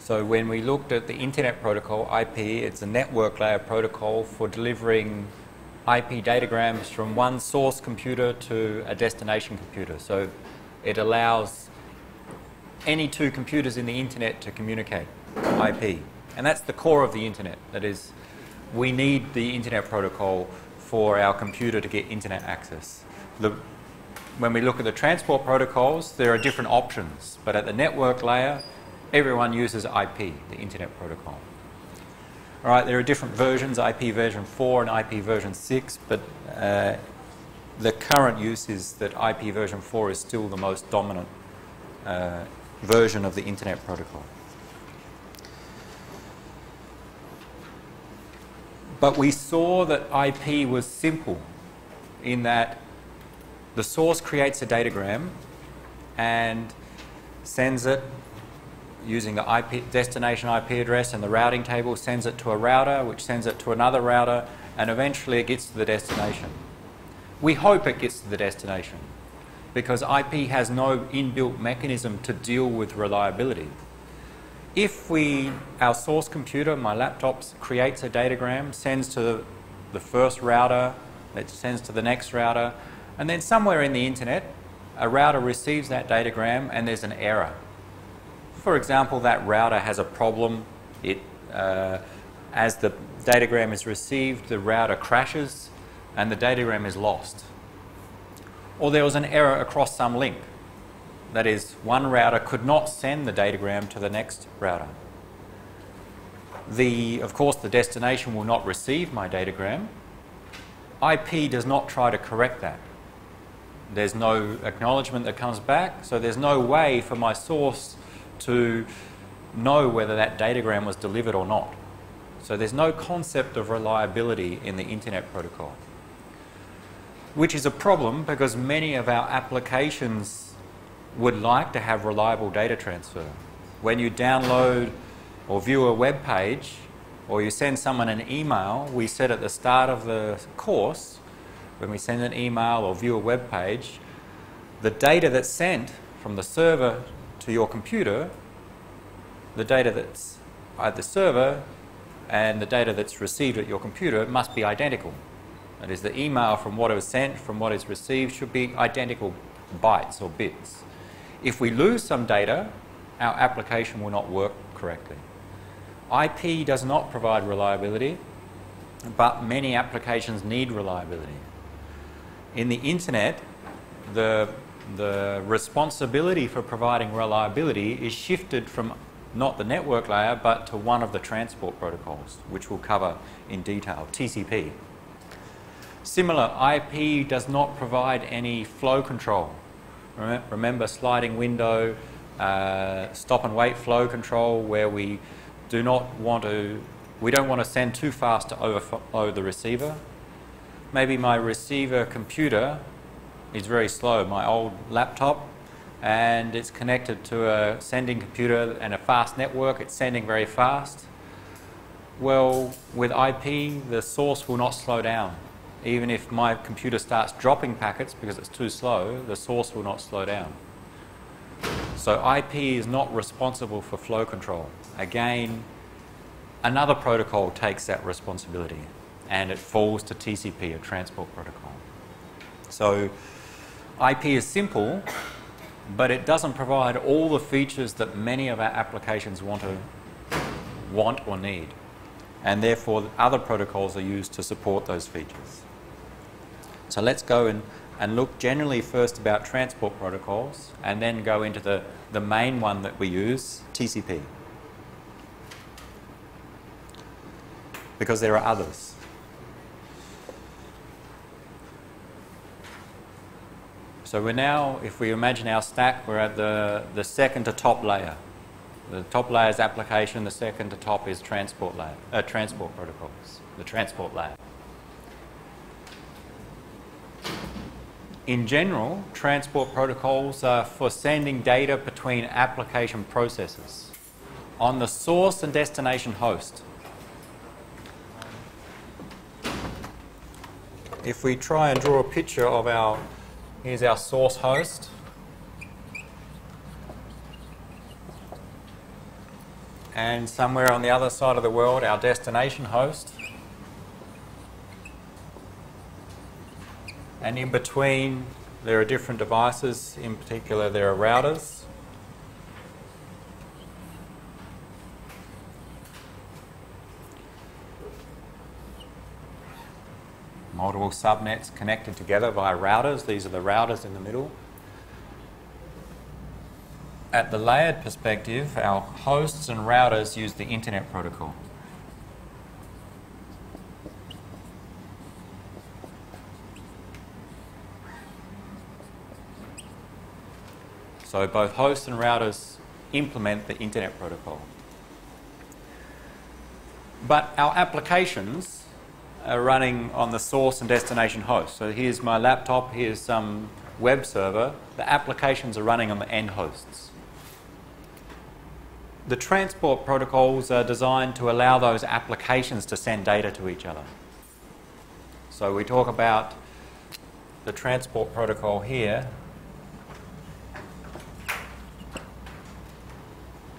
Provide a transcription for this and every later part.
So when we looked at the Internet Protocol, IP, it's a network layer protocol for delivering IP datagrams from one source computer to a destination computer. So it allows any two computers in the Internet to communicate, IP. And that's the core of the Internet. That is, we need the Internet Protocol for our computer to get Internet access. When we look at the transport protocols, there are different options. But at the network layer, everyone uses IP, the Internet Protocol. All right, there are different versions, IP version 4 and IP version 6, but the current use is that IP version 4 is still the most dominant version of the Internet Protocol. But we saw that IP was simple in that the source creates a datagram and sends it using the IP, destination IP address, and the routing table sends it to a router, which sends it to another router, and eventually it gets to the destination. We hope it gets to the destination because IP has no inbuilt mechanism to deal with reliability. If our source computer, my laptop, creates a datagram, sends to the first router, it sends to the next router, and then somewhere in the Internet, a router receives that datagram and there's an error. For example, that router has a problem. As the datagram is received, the router crashes and the datagram is lost. Or there was an error across some link. That is, one router could not send the datagram to the next router. Of course, the destination will not receive my datagram. IP does not try to correct that. There's no acknowledgement that comes back, so there's no way for my source to know whether that datagram was delivered or not. So there's no concept of reliability in the Internet Protocol, which is a problem because many of our applications would like to have reliable data transfer. When you download or view a web page or you send someone an email, we said at the start of the course, when we send an email or view a web page, the data that's sent from the server to your computer, the data that's at the server and the data that's received at your computer must be identical. That is, the email from what is sent from what is received should be identical bytes or bits. If we lose some data, our application will not work correctly. IP does not provide reliability, but many applications need reliability. In the Internet, the responsibility for providing reliability is shifted from not the network layer, but to one of the transport protocols, which we'll cover in detail, TCP. Similar, IP does not provide any flow control. Remember sliding window, stop and wait flow control, where we don't want to send too fast to overflow the receiver. Maybe my receiver computer is very slow, my old laptop, and it's connected to a sending computer and a fast network. It's sending very fast. Well, with IP, the source will not slow down. Even if my computer starts dropping packets because it's too slow, the source will not slow down. So IP is not responsible for flow control. Again, another protocol takes that responsibility, and it falls to TCP, a transport protocol. So IP is simple, but it doesn't provide all the features that many of our applications want or need. And therefore, other protocols are used to support those features. So let's go and look generally first about transport protocols, and then go into the main one that we use, TCP. Because there are others. So we're now, if we imagine our stack, we're at the second to top layer. The top layer is application, the second to top is transport layer, transport protocols, the transport layer. In general, transport protocols are for sending data between application processes on the source and destination host. If we try and draw a picture of here's our source host, and somewhere on the other side of the world, our destination host. And in between, there are different devices. In particular, there are routers. Multiple subnets connected together via routers. These are the routers in the middle. At the layered perspective, our hosts and routers use the Internet protocol. So both hosts and routers implement the Internet protocol. But our applications are running on the source and destination host. So here's my laptop, here's some web server. The applications are running on the end hosts. The transport protocols are designed to allow those applications to send data to each other. So we talk about the transport protocol here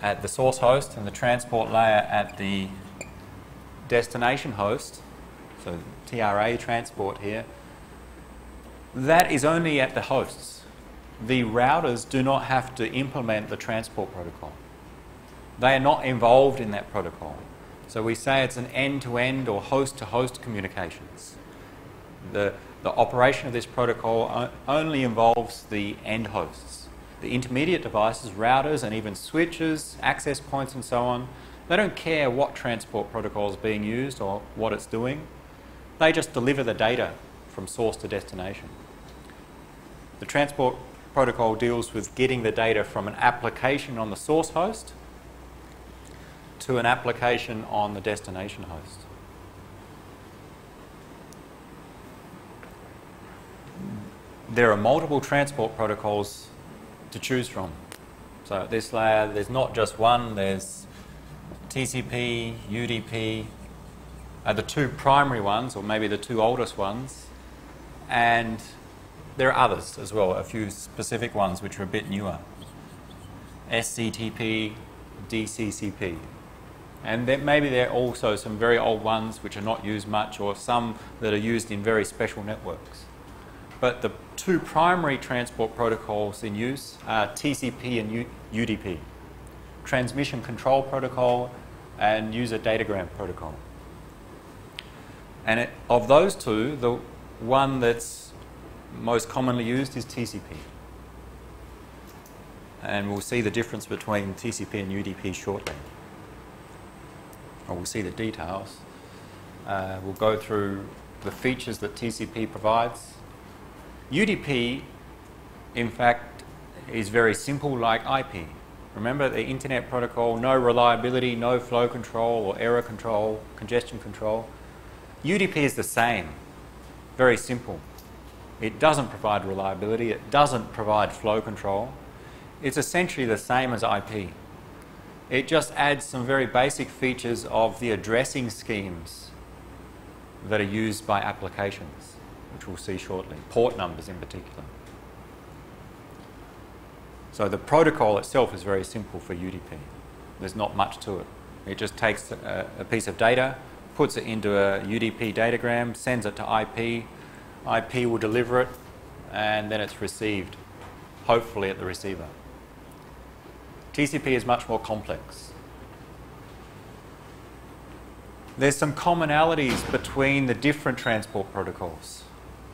at the source host and the transport layer at the destination host. So TRA transport here, that is only at the hosts. The routers do not have to implement the transport protocol. They are not involved in that protocol. So we say it's an end-to-end or host-to-host communications. The operation of this protocol only involves the end hosts. The intermediate devices, routers and even switches, access points and so on, they don't care what transport protocol is being used or what it's doing. They just deliver the data from source to destination. The transport protocol deals with getting the data from an application on the source host to an application on the destination host. There are multiple transport protocols to choose from. So at this layer, there's not just one, there's TCP, UDP, are the two primary ones, or maybe the two oldest ones, and there are others as well, a few specific ones which are a bit newer. SCTP, DCCP. And maybe there are also some very old ones which are not used much, or some that are used in very special networks. But the two primary transport protocols in use are TCP and UDP, Transmission Control Protocol and User Datagram Protocol. And of those two, the one that's most commonly used is TCP. And we'll see the difference between TCP and UDP shortly. Or we'll see the details. We'll go through the features that TCP provides. UDP, in fact, is very simple like IP. Remember the Internet protocol, no reliability, no flow control or error control, congestion control. UDP is the same, very simple. It doesn't provide reliability, it doesn't provide flow control. It's essentially the same as IP. It just adds some very basic features of the addressing schemes that are used by applications, which we'll see shortly, port numbers in particular. So the protocol itself is very simple for UDP. There's not much to it. It just takes a piece of data, puts it into a UDP datagram, sends it to IP. IP will deliver it, and then it's received, hopefully at the receiver. TCP is much more complex. There's some commonalities between the different transport protocols,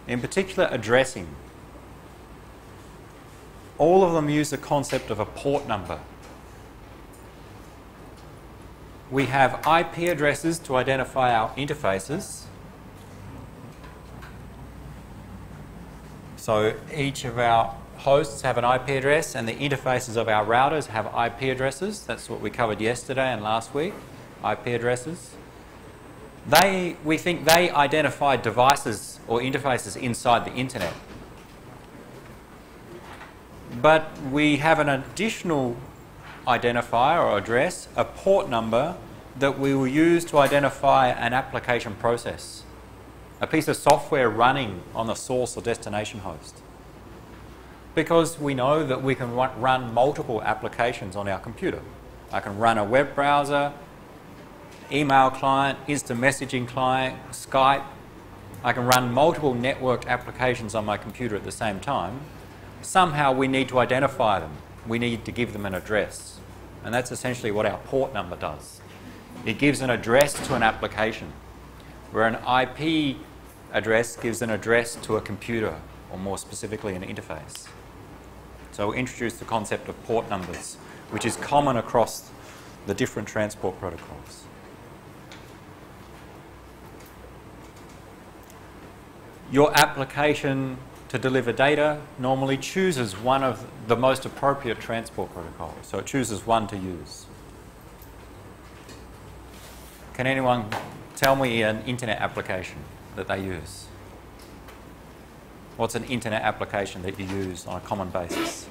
in particular addressing. All of them use the concept of a port number. We have IP addresses to identify our interfaces. So each of our hosts have an IP address, and the interfaces of our routers have IP addresses. That's what we covered yesterday and last week, IP addresses. We think they identify devices or interfaces inside the internet. But we have an additional identifier or address, a port number, that we will use to identify an application process, a piece of software running on the source or destination host. Because we know that we can run multiple applications on our computer. I can run a web browser, email client, instant messaging client, Skype. I can run multiple networked applications on my computer at the same time. Somehow we need to identify them. We need to give them an address. And that's essentially what our port number does. It gives an address to an application, where an IP address gives an address to a computer, or more specifically an interface. So we'll introduce the concept of port numbers, which is common across the different transport protocols. Your application to deliver data normally chooses one of the most appropriate transport protocols. So it chooses one to use. Can anyone tell me an internet application that they use? What's an internet application that you use on a common basis?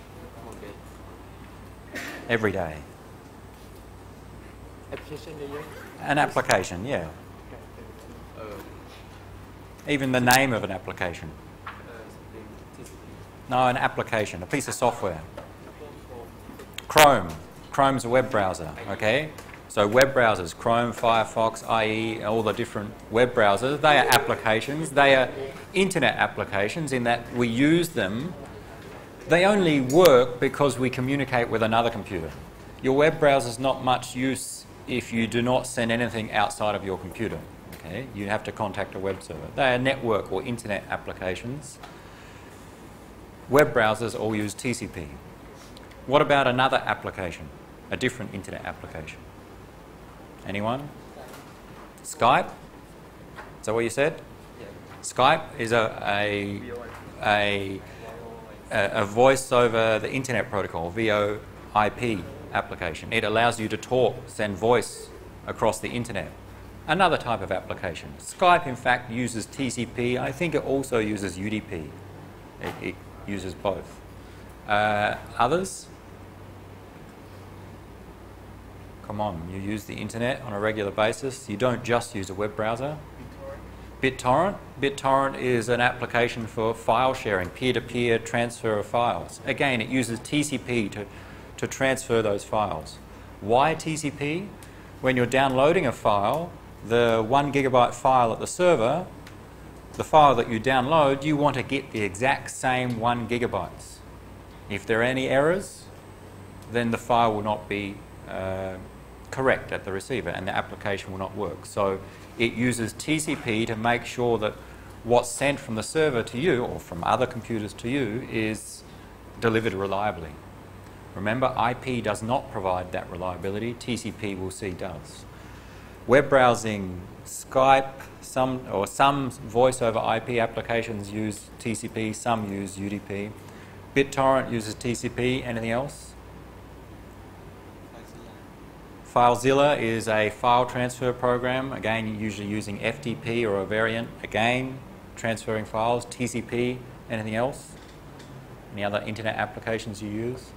Every day. An application, yeah. Even the name of an application. No, an application, a piece of software. Chrome. Chrome's a web browser, okay? So web browsers, Chrome, Firefox, IE, all the different web browsers, they are applications. They are internet applications in that we use them. They only work because we communicate with another computer. Your web browser is not much use if you do not send anything outside of your computer. Okay? You have to contact a web server. They are network or internet applications. Web browsers all use TCP. What about another application? A different internet application? Anyone? Skype? Is that what you said? Yeah. Skype is a voice over the internet protocol, VoIP application. It allows you to talk, send voice across the internet. Another type of application. Skype, in fact, uses TCP. I think it also uses UDP. It uses both. Others? Come on, you use the internet on a regular basis. You don't just use a web browser. Bittorrent. Bittorrent is an application for file sharing, peer-to-peer transfer of files. Again, it uses TCP to transfer those files. Why TCP? When you're downloading a file, the 1 gigabyte file at the server, the file that you download, you want to get the exact same 1 gigabytes. If there are any errors, then the file will not be correct at the receiver and the application will not work. So it uses TCP to make sure that what's sent from the server to you or from other computers to you is delivered reliably. Remember, IP does not provide that reliability. TCP, we'll see, does. Web browsing, Skype, some voice over IP applications use TCP, some use UDP. BitTorrent uses TCP. Anything else? FileZilla is a file transfer program, again usually using FTP or a variant, again transferring files. TCP. Anything else? Any other internet applications you use?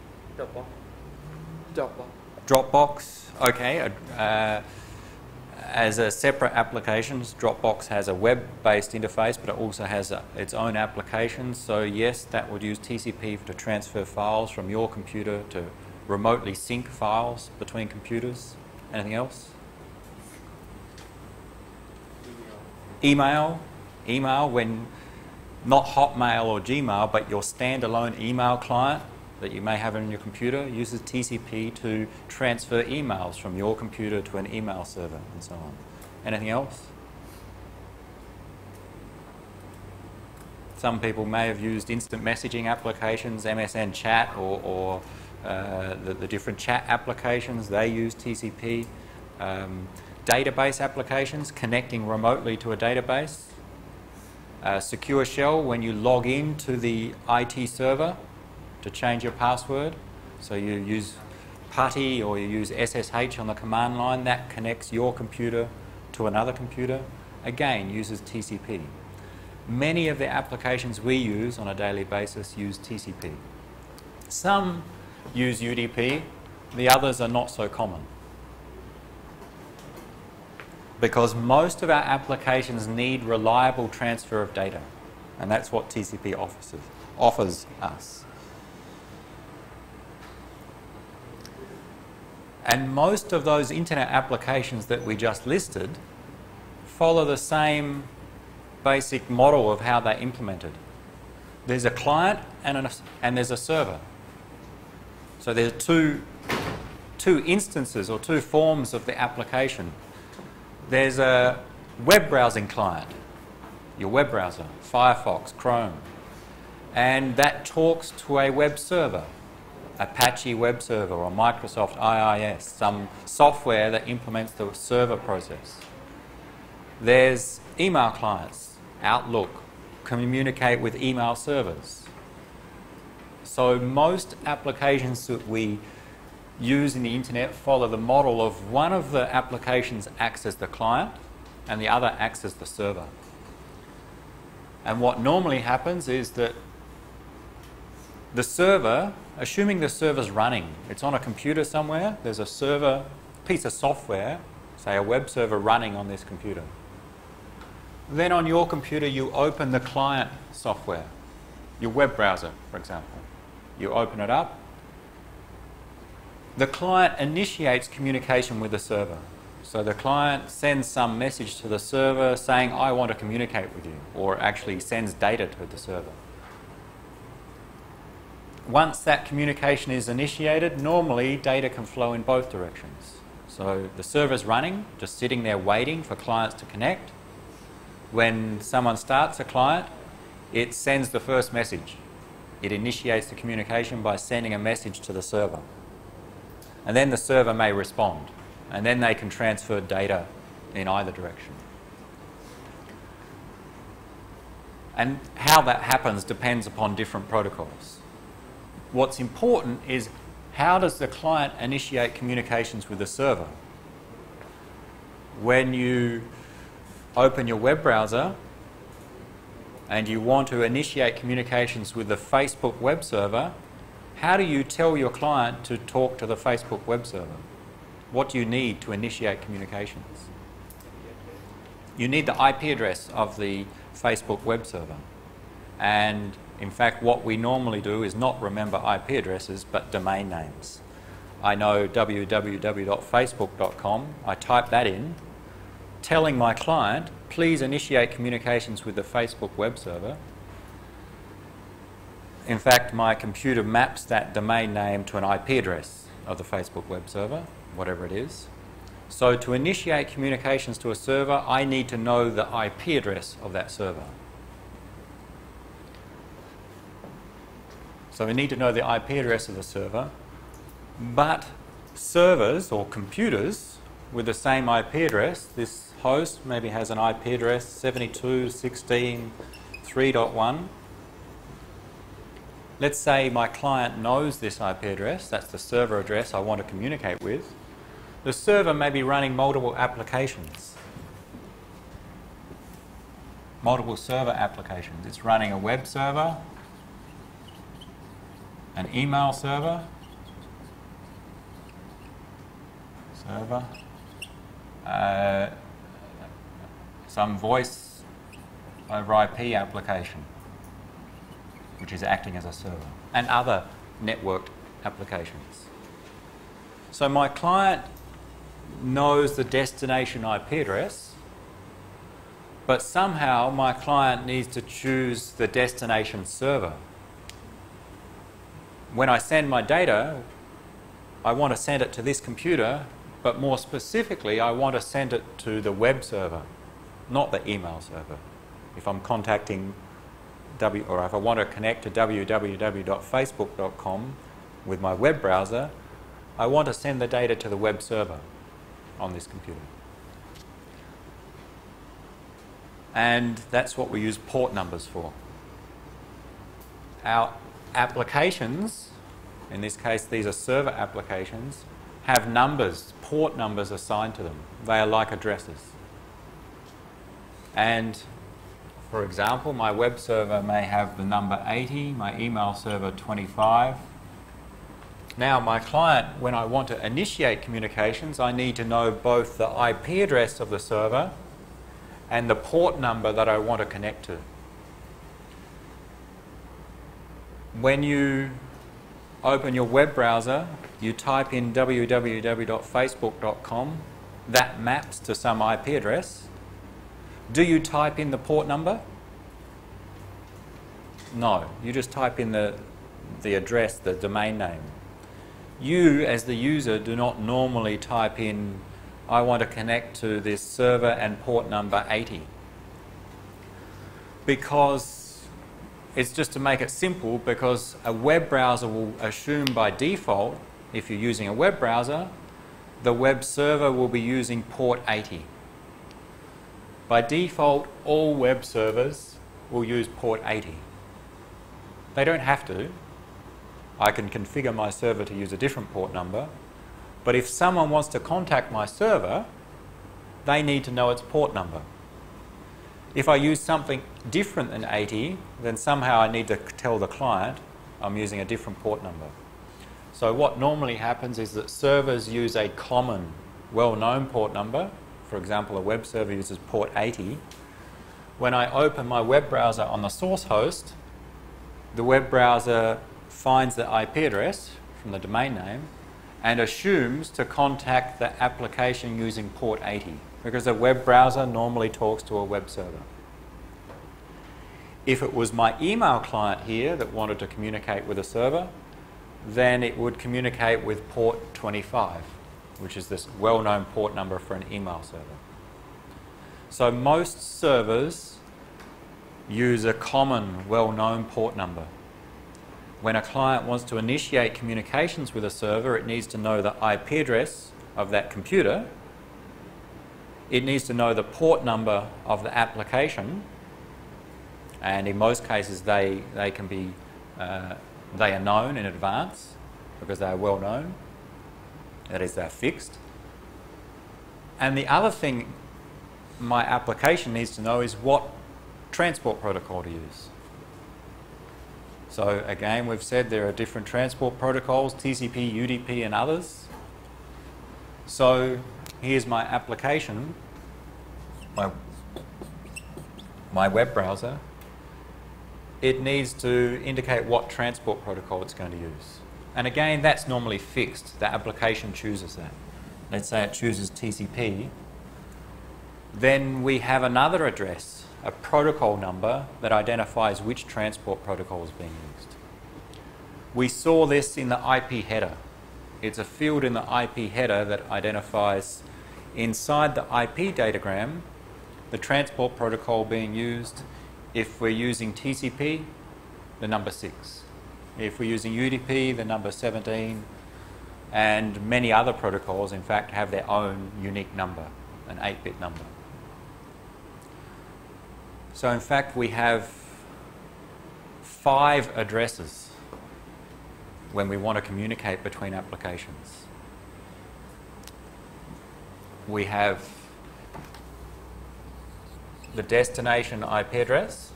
Dropbox. Okay. As a separate application, Dropbox has a web-based interface, but it also has its own applications. So yes, that would use TCP to transfer files from your computer to remotely sync files between computers. Anything else? Email. Email, when not Hotmail or Gmail, but your standalone email client that you may have on your computer uses TCP to transfer emails from your computer to an email server and so on. Anything else? Some people may have used instant messaging applications, MSN chat or the different chat applications, they use TCP. Database applications, connecting remotely to a database. Secure shell, when you log in to the IT server to change your password. So you use PuTTY or you use SSH on the command line, that connects your computer to another computer. Again, uses TCP. Many of the applications we use on a daily basis use TCP. Some use UDP, the others are not so common. Because most of our applications need reliable transfer of data, and that's what TCP offers us. And most of those internet applications that we just listed follow the same basic model of how they're implemented. There's a client and there's a server. So there's two instances or two forms of the application. There's a web browsing client, your web browser, Firefox, Chrome, and that talks to a web server, Apache web server or Microsoft IIS, some software that implements the server process. There's email clients, Outlook, communicate with email servers. So most applications that we use in the internet follow the model of one of the applications acts as the client and the other acts as the server. And what normally happens is that the server, assuming the server's running, it's on a computer somewhere, there's a server, piece of software, say a web server running on this computer. Then on your computer you open the client software, your web browser, for example. You open it up. The client initiates communication with the server. So the client sends some message to the server saying, I want to communicate with you, or actually sends data to the server. Once that communication is initiated, normally data can flow in both directions. So the server's running, just sitting there waiting for clients to connect. When someone starts a client, it sends the first message. It initiates the communication by sending a message to the server. And then the server may respond. And then they can transfer data in either direction. And how that happens depends upon different protocols. What's important is how does the client initiate communications with the server? When you open your web browser and you want to initiate communications with the Facebook web server, how do you tell your client to talk to the Facebook web server? What do you need to initiate communications? You need the IP address of the Facebook web server. And in fact, what we normally do is not remember IP addresses, but domain names. I know www.facebook.com, I type that in, telling my client, please initiate communications with the Facebook web server. In fact, my computer maps that domain name to an IP address of the Facebook web server, whatever it is. So to initiate communications to a server, I need to know the IP address of that server. So we need to know the IP address of the server, but servers or computers with the same IP address, this host maybe has an IP address 72.16.3.1. Let's say my client knows this IP address, that's the server address I want to communicate with. The server may be running multiple applications, multiple server applications. It's running a web server, an email server, some voice over IP application, which is acting as a server, and other networked applications. So my client knows the destination IP address, but somehow my client needs to choose the destination server. When I send my data, I want to send it to this computer, but more specifically, I want to send it to the web server, not the email server. If I'm contacting or if I want to connect to www.facebook.com with my web browser, I want to send the data to the web server on this computer. And that's what we use port numbers for. Our applications, in this case these are server applications, have numbers, port numbers assigned to them. They are like addresses. And for example, my web server may have the number 80, my email server 25. Now my client, when I want to initiate communications, I need to know both the IP address of the server and the port number that I want to connect to. When you open your web browser, you type in www.facebook.com, that maps to some IP address. Do you type in the port number? No, you just type in the address, the domain name. You, as the user, do not normally type in, I want to connect to this server and port number 80. Because it's just to make it simple, because a web browser will assume by default, if you're using a web browser, the web server will be using port 80. By default, all web servers will use port 80. They don't have to. I can configure my server to use a different port number, but if someone wants to contact my server, they need to know its port number. If I use something different than 80, then somehow I need to tell the client I'm using a different port number. So what normally happens is that servers use a common, well-known port number. For example, a web server uses port 80. When I open my web browser on the source host, the web browser finds the IP address from the domain name and assumes to contact the application using port 80, because a web browser normally talks to a web server. If it was my email client here that wanted to communicate with a server, then it would communicate with port 25, which is this well-known port number for an email server. So most servers use a common, well-known port number. When a client wants to initiate communications with a server, it needs to know the IP address of that computer. It needs to know the port number of the application, and in most cases they are known in advance because they are well known. That is, they're fixed. And the other thing my application needs to know is what transport protocol to use. So again, we've said there are different transport protocols, TCP, UDP and others. So here's my application, my web browser. It needs to indicate what transport protocol it's going to use. And again, that's normally fixed. The application chooses that. Let's say it chooses TCP. Then we have another address, a protocol number that identifies which transport protocol is being used. We saw this in the IP header. It's a field in the IP header that identifies inside the IP datagram the transport protocol being used. If we're using TCP, the number 6. If we're using UDP, the number 17. And many other protocols, in fact, have their own unique number, an 8-bit number. So in fact, we have 5 addresses when we want to communicate between applications. We have the destination IP address.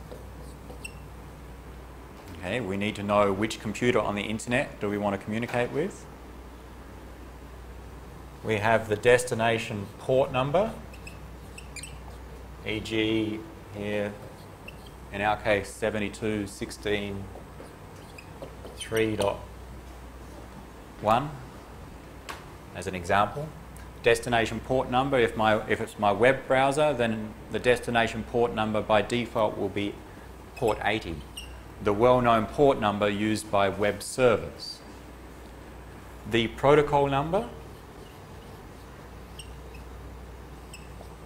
Okay, we need to know which computer on the internet do we want to communicate with. We have the destination port number, e.g. here, in our case, 72.16.3.1 as an example. Destination port number, if it's my web browser, then the destination port number by default will be port 80, the well-known port number used by web servers. The protocol number,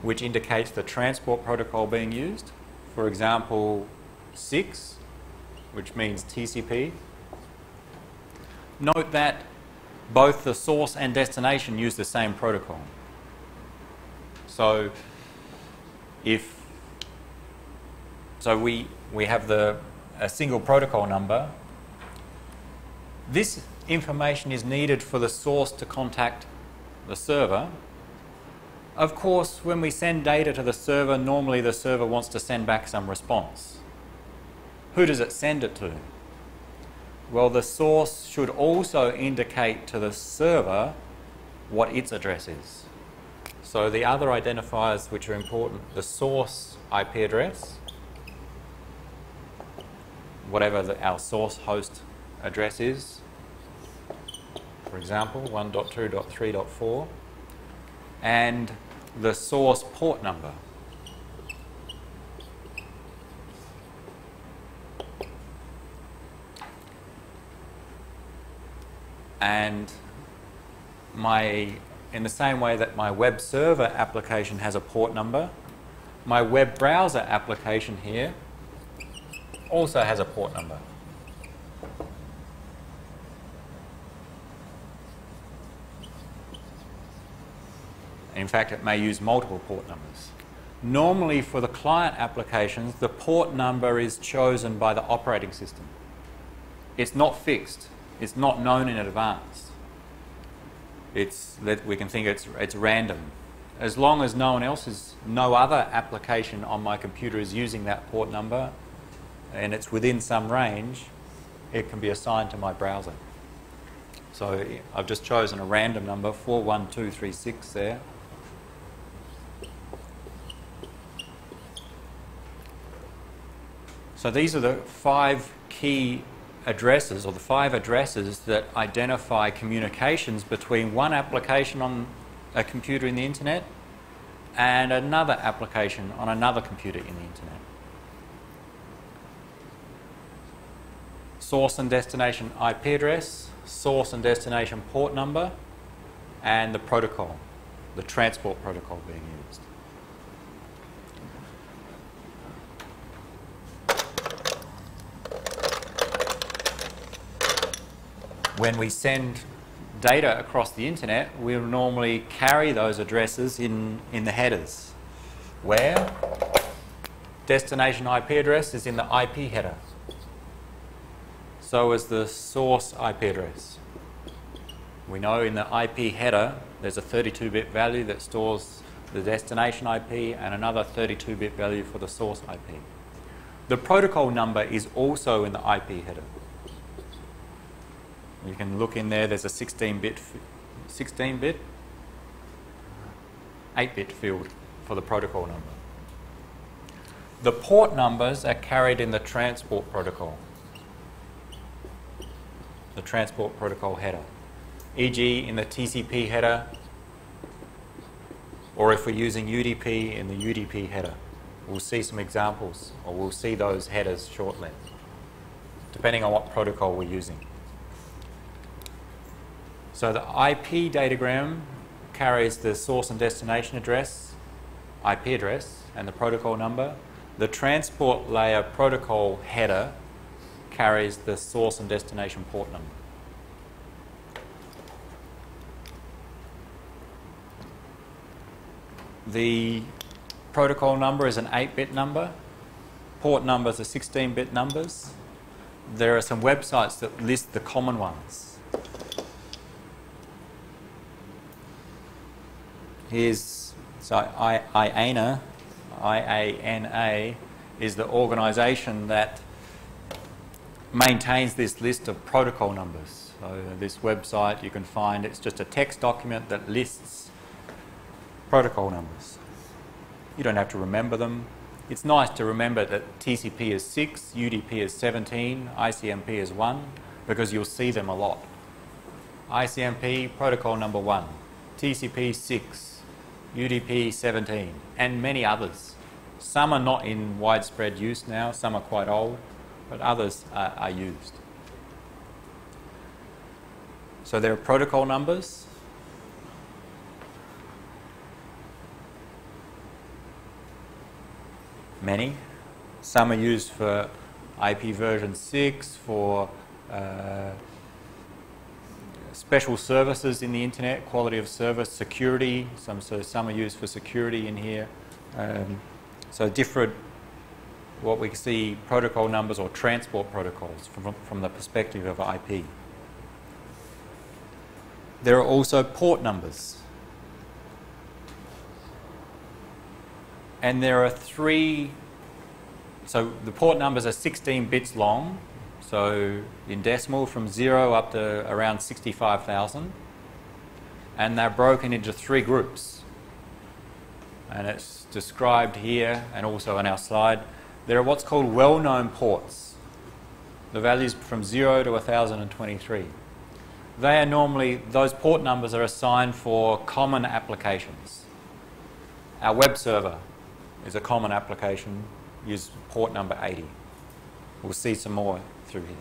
which indicates the transport protocol being used. For example, 6, which means TCP. Note that both the source and destination use the same protocol. So we have a single protocol number. This information is needed for the source to contact the server. Of course, when we send data to the server, normally the server wants to send back some response. Who does it send it to? Well, the source should also indicate to the server what its address is. So the other identifiers which are important, the source IP address, whatever our source host address is, for example, 1.2.3.4, and the source port number. And in the same way that my web server application has a port number, my web browser application here also has a port number. In fact, it may use multiple port numbers. Normally, for the client applications, the port number is chosen by the operating system. It's not fixed. It's not known in advance. We can think it's random. As long as no other application on my computer is using that port number, and it's within some range, it can be assigned to my browser. So I've just chosen a random number, 41236 there. So these are the 5 key addresses, or the 5 addresses that identify communications between one application on a computer in the internet and another application on another computer in the internet. Source and destination IP address, source and destination port number, and the protocol, the transport protocol being used. When we send data across the internet, we'll normally carry those addresses in the headers, where destination IP address is in the IP header. So is the source IP address. We know in the IP header there's a 32-bit value that stores the destination IP and another 32-bit value for the source IP. The protocol number is also in the IP header. You can look in there, there's a 16-bit, 8-bit field for the protocol number. The port numbers are carried in the transport protocol, the transport protocol header, e.g. in the TCP header, or if we're using UDP, in the UDP header. We'll see some examples, or we'll see those headers shortly, depending on what protocol we're using. So the IP datagram carries the source and destination address, IP address, and the protocol number. The transport layer protocol header carries the source and destination port number. The protocol number is an 8-bit number. Port numbers are 16-bit numbers. There are some websites that list the common ones. IANA is the organisation that maintains this list of protocol numbers. So this website you can find, it's just a text document that lists protocol numbers. You don't have to remember them. It's nice to remember that TCP is 6, UDP is 17, ICMP is 1, because you'll see them a lot. ICMP, protocol number 1, TCP 6, UDP 17, and many others. Some are not in widespread use now, some are quite old, but others are used. So there are protocol numbers. Many. Some are used for IP version 6, for special services in the internet, quality of service, security. Some are used for security in here. So different, what we see, protocol numbers or transport protocols from the perspective of IP. There are also port numbers. And there are 3, so the port numbers are 16 bits long. So in decimal, from 0 up to around 65,000. And they're broken into 3 groups. And it's described here and also on our slide. There are what's called well-known ports. The values from 0 to 1023. They are normally, those port numbers are assigned for common applications. Our web server is a common application, use port number 80. We'll see some more through here.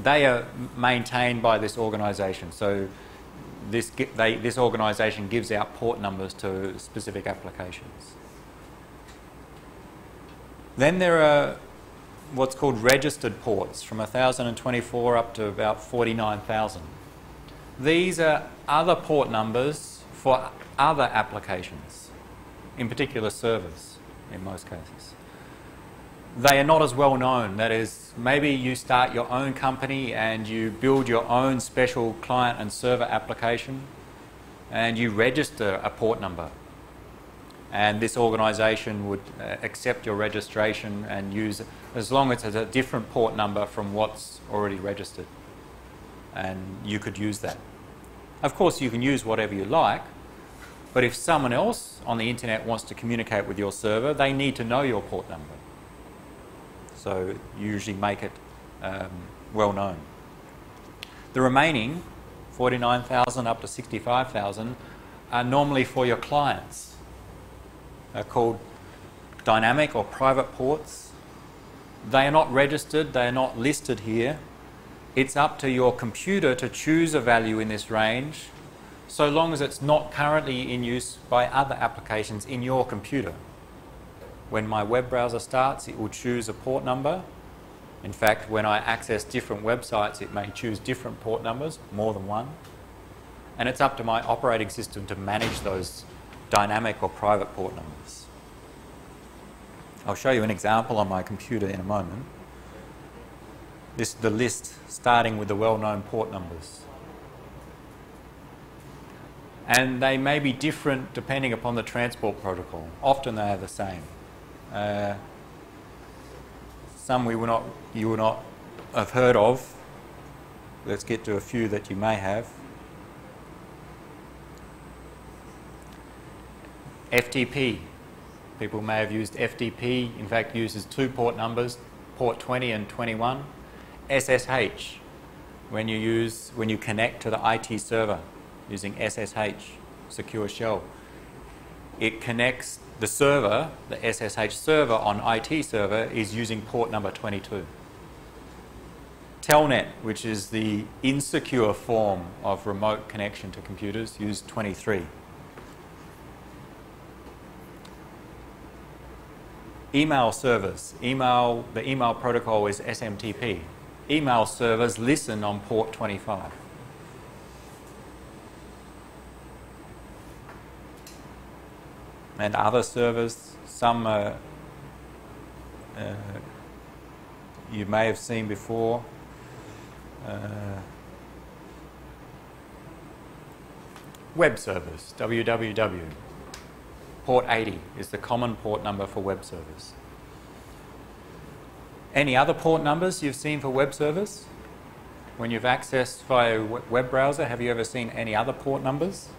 They are maintained by this organisation, so this organisation gives out port numbers to specific applications. Then there are what's called registered ports, from 1,024 up to about 49,000. These are other port numbers for other applications, in particular servers in most cases. They are not as well known. That is, maybe you start your own company and you build your own special client and server application and you register a port number. And this organisation would accept your registration and use it as long as it's a different port number from what's already registered. And you could use that. Of course, you can use whatever you like, but if someone else on the internet wants to communicate with your server, they need to know your port number. So you usually make it well known. The remaining 49,000 up to 65,000 are normally for your clients. Are called dynamic or private ports. They are not registered, they are not listed here. It's up to your computer to choose a value in this range, so long as it's not currently in use by other applications in your computer. When my web browser starts, it will choose a port number. In fact, when I access different websites, it may choose different port numbers, more than one. And it's up to my operating system to manage those dynamic or private port numbers. I'll show you an example on my computer in a moment. This is the list starting with the well-known port numbers. And they may be different depending upon the transport protocol. Often they are the same. Some you will not have heard of. Let's get to a few that you may have. FTP. People may have used FTP. In fact, uses two port numbers, port 20 and 21. SSH, when you connect to the IT server using SSH, secure shell. It connects the server, the SSH server on IT server is using port number 22. Telnet, which is the insecure form of remote connection to computers, use 23. Email servers. The email protocol is SMTP. Email servers listen on port 25. And other servers, some you may have seen before. Web servers, www. Port 80 is the common port number for web servers. Any other port numbers you've seen for web servers? When you've accessed via a web browser, have you ever seen any other port numbers?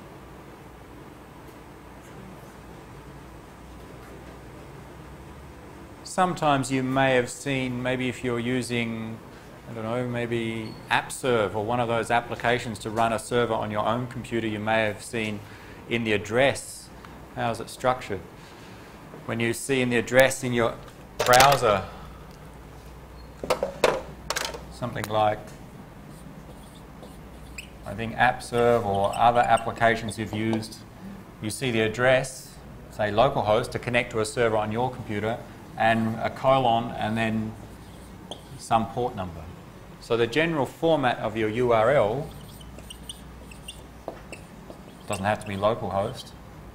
Sometimes you may have seen, maybe if you're using, I don't know, maybe AppServe or one of those applications to run a server on your own computer, you may have seen in the address. How is it structured? When you see in the address in your browser something like, I think AppServe or other applications you've used, you see the address, say localhost, to connect to a server on your computer, and a colon and then some port number. So the general format of your URL doesn't have to be localhost.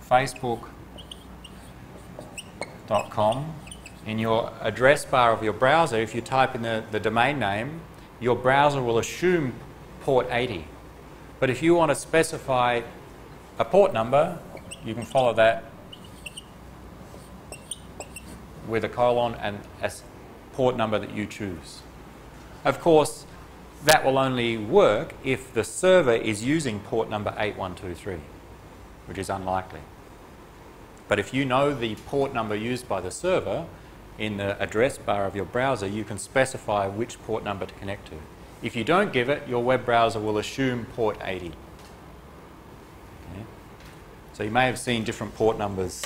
Facebook.com. In your address bar of your browser, if you type in the domain name, your browser will assume port 80. But if you want to specify a port number, you can follow that with a colon and a port number that you choose. Of course, that will only work if the server is using port number 8123, which is unlikely. But if you know the port number used by the server in the address bar of your browser, you can specify which port number to connect to. If you don't give it, your web browser will assume port 80. Okay. So you may have seen different port numbers.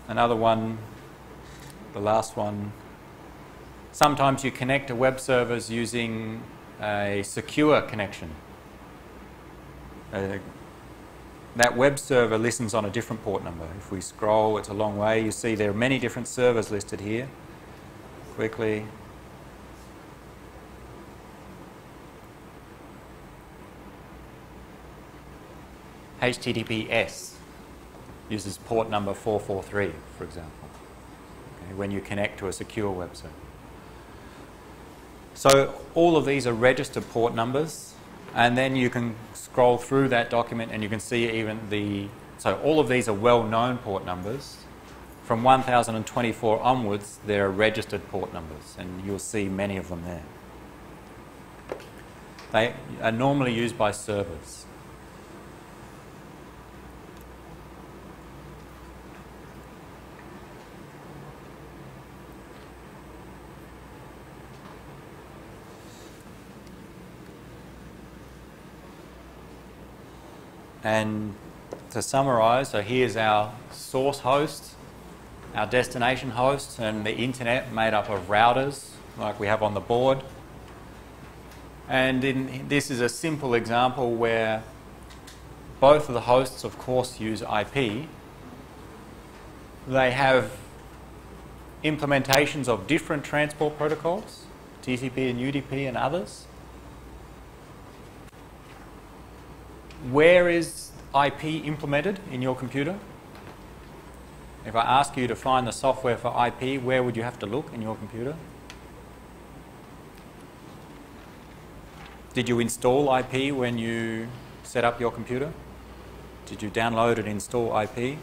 Another one, the last one. Sometimes you connect to web servers using a secure connection. That web server listens on a different port number. If we scroll, it's a long way. You see there are many different servers listed here. Quickly. HTTPS uses port number 443, for example, okay, when you connect to a secure web server. So all of these are registered port numbers, and then you can scroll through that document and you can see even so all of these are well-known port numbers. From 1024 onwards, there are registered port numbers, and you'll see many of them there. They are normally used by servers. And to summarize, so here's our source host, our destination host, and the internet made up of routers like we have on the board. And this is a simple example where both of the hosts, of course, use IP. They have implementations of different transport protocols, TCP and UDP and others. Where is IP implemented in your computer? If I ask you to find the software for IP, where would you have to look in your computer? Did you install IP when you set up your computer? Did you download and install IP?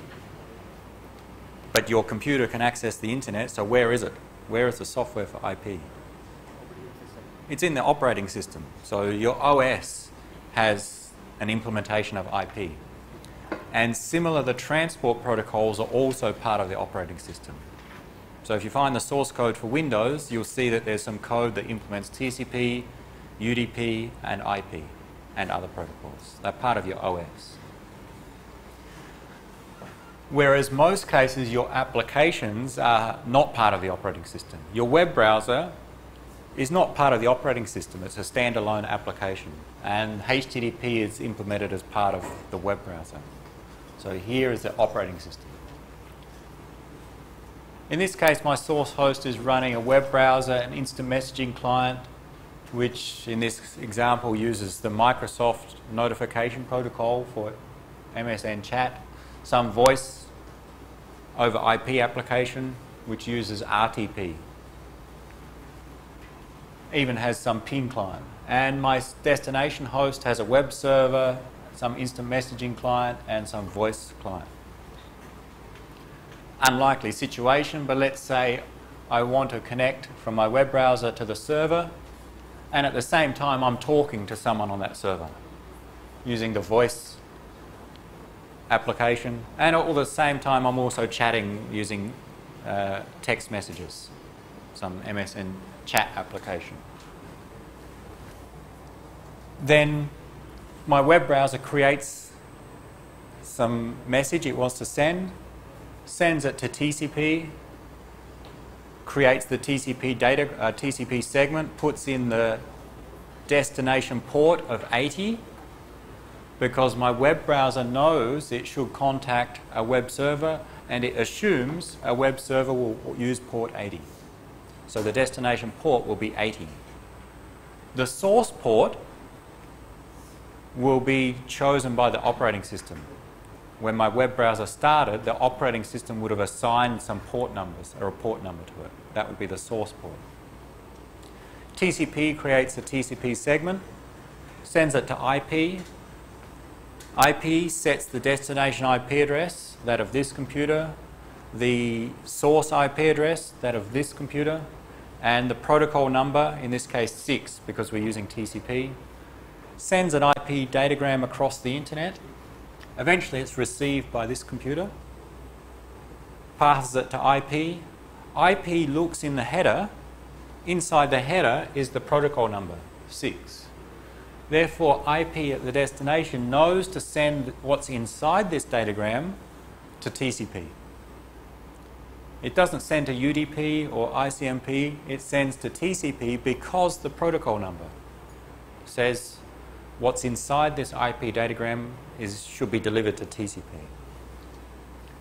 But your computer can access the internet, so where is it? Where is the software for IP? It's in the operating system. So your OS has an implementation of IP. And similar, the transport protocols are also part of the operating system. So if you find the source code for Windows, you'll see that there's some code that implements TCP, UDP, and IP, and other protocols. They're part of your OS. Whereas most cases, your applications are not part of the operating system. Your web browser is not part of the operating system. It's a standalone application. And HTTP is implemented as part of the web browser. So here is the operating system. In this case, my source host is running a web browser, an instant messaging client, which in this example uses the Microsoft notification protocol for MSN chat, some voice over IP application, which uses RTP. Even has some ping client. And my destination host has a web server, some instant messaging client, and some voice client. Unlikely situation, but let's say I want to connect from my web browser to the server, and at the same time I'm talking to someone on that server using the voice application, and at the same time I'm also chatting using text messages, some MSN chat application. Then my web browser creates some message it wants to send, sends it to TCP, creates the TCP data, TCP segment, puts in the destination port of 80, because my web browser knows it should contact a web server, and it assumes a web server will use port 80. So the destination port will be 80. The source port will be chosen by the operating system. When my web browser started, the operating system would have assigned some port numbers, or a port number to it. That would be the source port. TCP creates a TCP segment, sends it to IP. IP sets the destination IP address, that of this computer, the source IP address, that of this computer, and the protocol number, in this case 6, because we're using TCP, sends an IP datagram across the internet. Eventually it's received by this computer, passes it to IP. IP looks in the header. Inside the header is the protocol number, 6. Therefore, IP at the destination knows to send what's inside this datagram to TCP. It doesn't send to UDP or ICMP, it sends to TCP because the protocol number says what's inside this IP datagram should be delivered to TCP.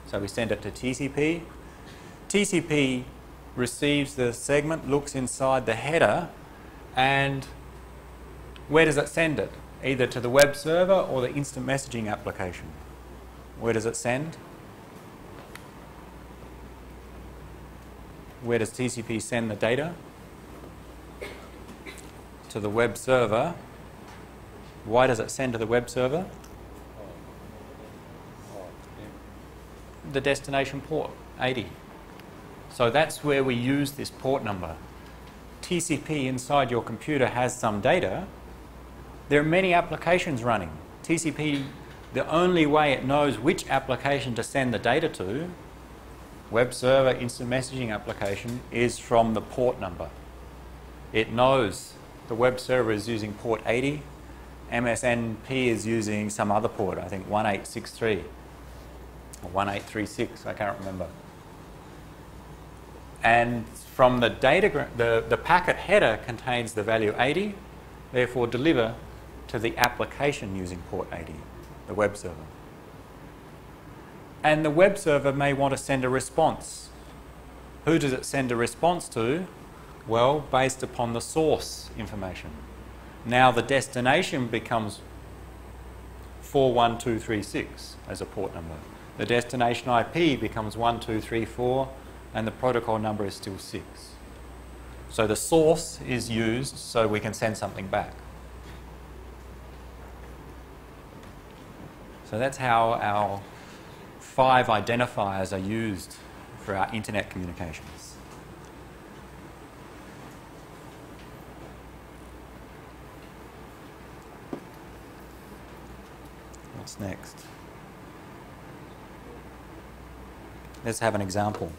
So we send it to TCP. TCP receives the segment, looks inside the header, and where does it send it? Either to the web server or the instant messaging application. Where does it send? Where does TCP send the data? To the web server. Why does it send to the web server? The destination port, 80. So that's where we use this port number. TCP inside your computer has some data. There are many applications running. TCP, the only way it knows which application to send the data to, web server, instant messaging application, is from the port number. It knows the web server is using port 80, MSNP is using some other port, I think 1863 or 1836, I can't remember. And from the datagram, the packet header contains the value 80, therefore deliver to the application using port 80, the web server. And the web server may want to send a response. Who does it send a response to? Well, based upon the source information. Now the destination becomes 41236 as a port number. The destination IP becomes 1234 and the protocol number is still 6. So the source is used so we can send something back. So that's how our 5 identifiers are used for our internet communications. What's next? Let's have an example.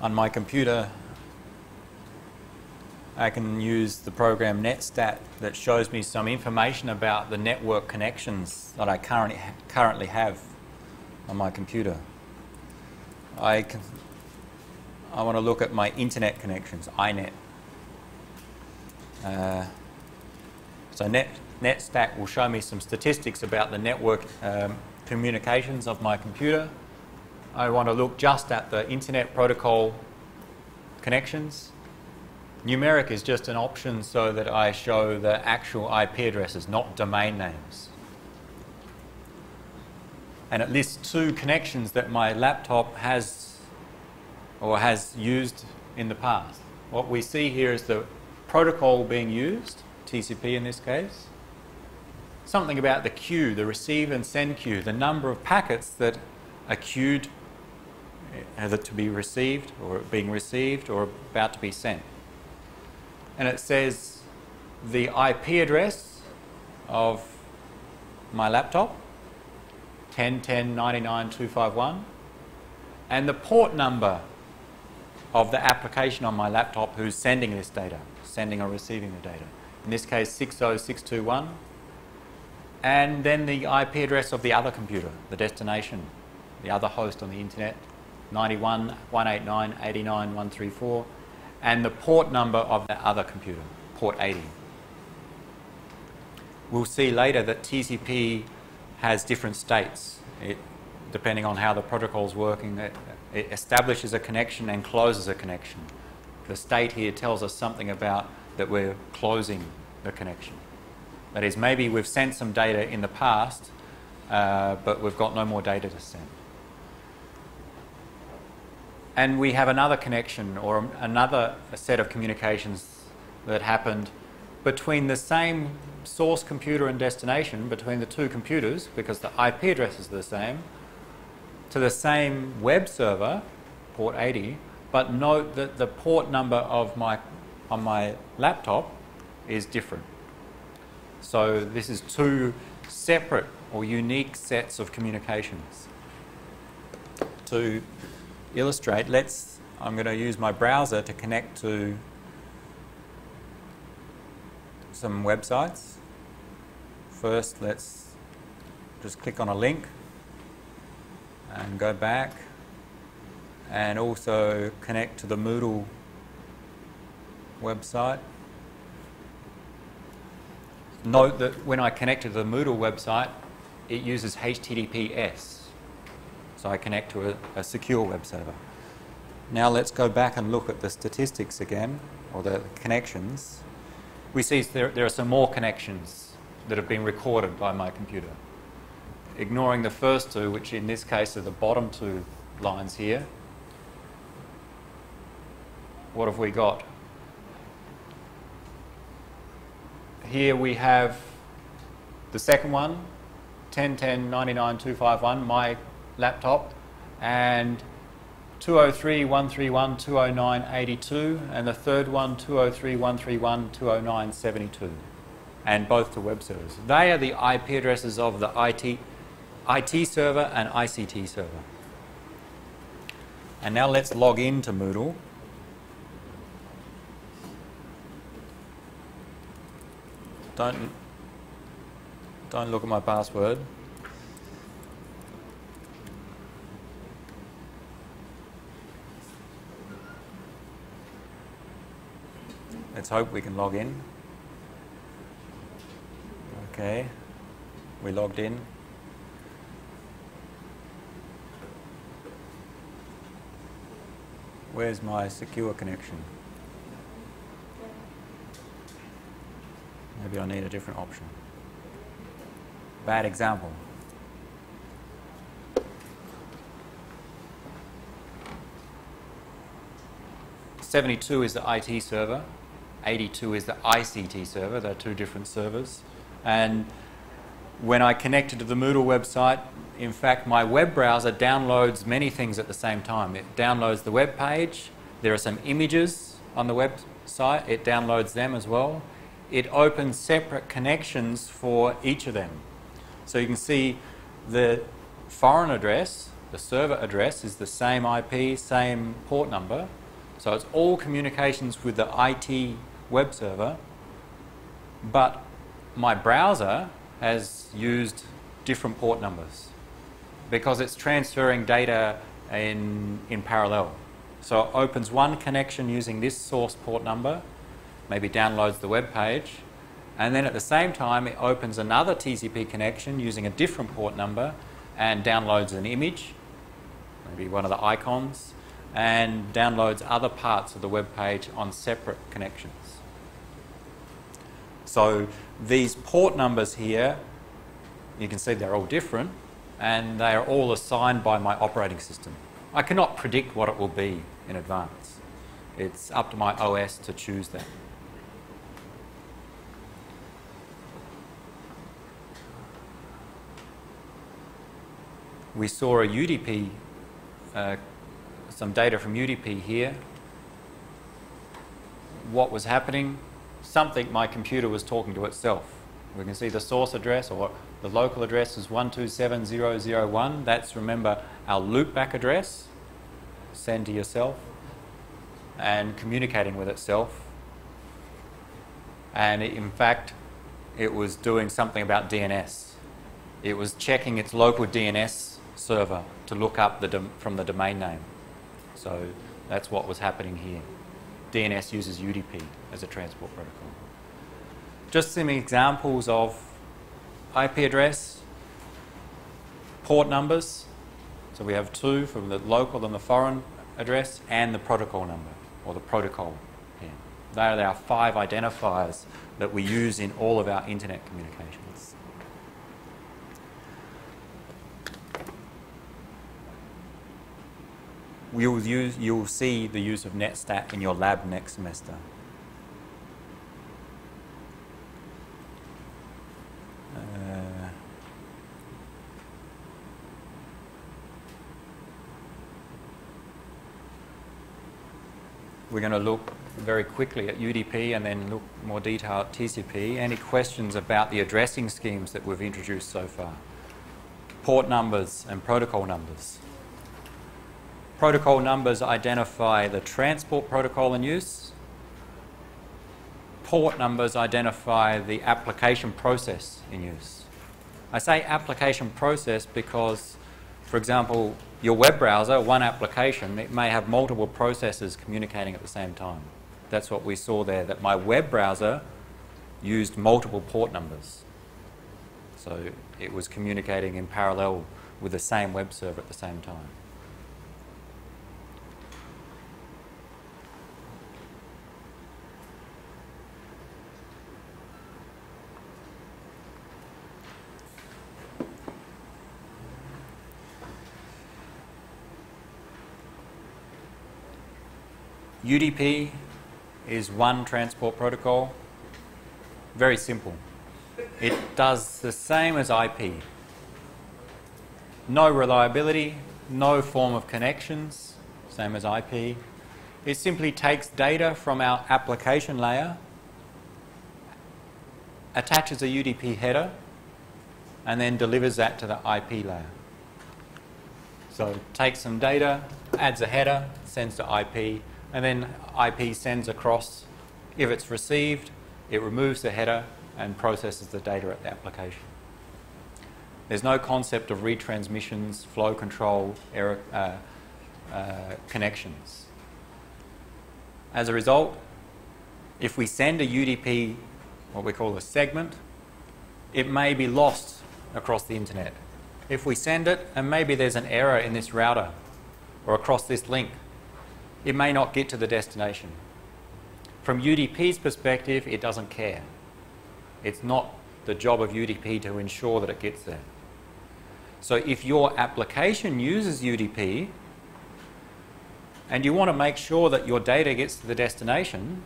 On my computer, I can use the program netstat that shows me some information about the network connections that I currently have on my computer. I want to look at my internet connections, iNet. So netstat will show me some statistics about the network communications of my computer. I want to look just at the internet protocol connections. Numeric is just an option so that I show the actual IP addresses, not domain names. And it lists 2 connections that my laptop has or has used in the past. What we see here is the protocol being used, TCP in this case. Something about the queue, the receive and send queue, the number of packets that are queued either to be received or being received or about to be sent. And it says the IP address of my laptop, 10.10.99.251, and the port number of the application on my laptop who's sending this data, sending or receiving the data. In this case, 60621. And then the IP address of the other computer, the destination, the other host on the internet, 91.189.89.134, and the port number of the other computer, port 80. We'll see later that TCP has different states. Depending on how the protocol is working, it establishes a connection and closes a connection. The state here tells us something about that we're closing the connection. That is, maybe we've sent some data in the past, but we've got no more data to send. And we have another connection or another set of communications that happened between the same source computer and destination, between the 2 computers, because the IP addresses are the same, to the same web server, port 80, but note that the port number of on my laptop is different. So this is 2 separate or unique sets of communications. To illustrate, I'm going to use my browser to connect to some websites. First, let's just click on a link and go back, and also connect to the Moodle website. Note that when I connect to the Moodle website, it uses HTTPS. So I connect to a secure web server. Now let's go back and look at the statistics again, or the connections. We see there are some more connections that have been recorded by my computer. Ignoring the first two, which in this case are the bottom two lines here, what have we got? Here we have the second one, 10.10.99.251, my laptop, and 203.131.209.82, and the third one, 203.131.209.72, and both to web servers. They are the IP addresses of the IT server and ICT server. And now let's log into Moodle. Don't look at my password. Let's hope we can log in. Okay, we logged in. Where's my secure connection? Maybe I need a different option. Bad example. '72 is the IT server. 82 is the ICT server. They're two different servers. And when I connected to the Moodle website, in fact, my web browser downloads many things at the same time. It downloads the web page. There are some images on the website. It downloads them as well. It opens separate connections for each of them. So you can see the foreign address, the server address, is the same IP, same port number. So it's all communications with the IT web server, but my browser has used different port numbers because it's transferring data in parallel. So it opens one connection using this source port number, maybe downloads the web page, and then at the same time it opens another TCP connection using a different port number and downloads an image, maybe one of the icons, and downloads other parts of the web page on separate connections. So these port numbers here, you can see they're all different, and they are all assigned by my operating system. I cannot predict what it will be in advance. It's up to my OS to choose that. We saw a UDP, some data from UDP here. What was happening? Something, my computer was talking to itself. We can see the source address, or the local address is 127.0.0.1. That's, remember, our loopback address. Send to yourself. And communicating with itself. And in fact, it was doing something about DNS. It was checking its local DNS server to look up from the domain name. So that's what was happening here. DNS uses UDP as a transport protocol. Just some examples of IP address, port numbers. So we have two from the local and the foreign address, and the protocol number, or the protocol here. They are our 5 identifiers that we use in all of our internet communications. You'll see the use of NetStat in your lab next semester. We're going to look very quickly at UDP and then look more detail at TCP. Any questions about the addressing schemes that we've introduced so far? Port numbers and protocol numbers. Protocol numbers identify the transport protocol in use. Port numbers identify the application process in use. I say application process because, for example, your web browser, one application, it may have multiple processes communicating at the same time. That's what we saw there, that my web browser used multiple port numbers. So it was communicating in parallel with the same web server at the same time. UDP is one transport protocol. Very simple. It does the same as IP. No reliability, no form of connections, same as IP. It simply takes data from our application layer, attaches a UDP header, and then delivers that to the IP layer. So it takes some data, adds a header, sends to IP, and then IP sends across. If it's received, it removes the header and processes the data at the application. There's no concept of retransmissions, flow control, error connections. As a result, if we send a UDP, what we call a segment, it may be lost across the internet. If we send it and maybe there's an error in this router or across this link, it may not get to the destination. From UDP's perspective, it doesn't care. It's not the job of UDP to ensure that it gets there. So if your application uses UDP and you want to make sure that your data gets to the destination,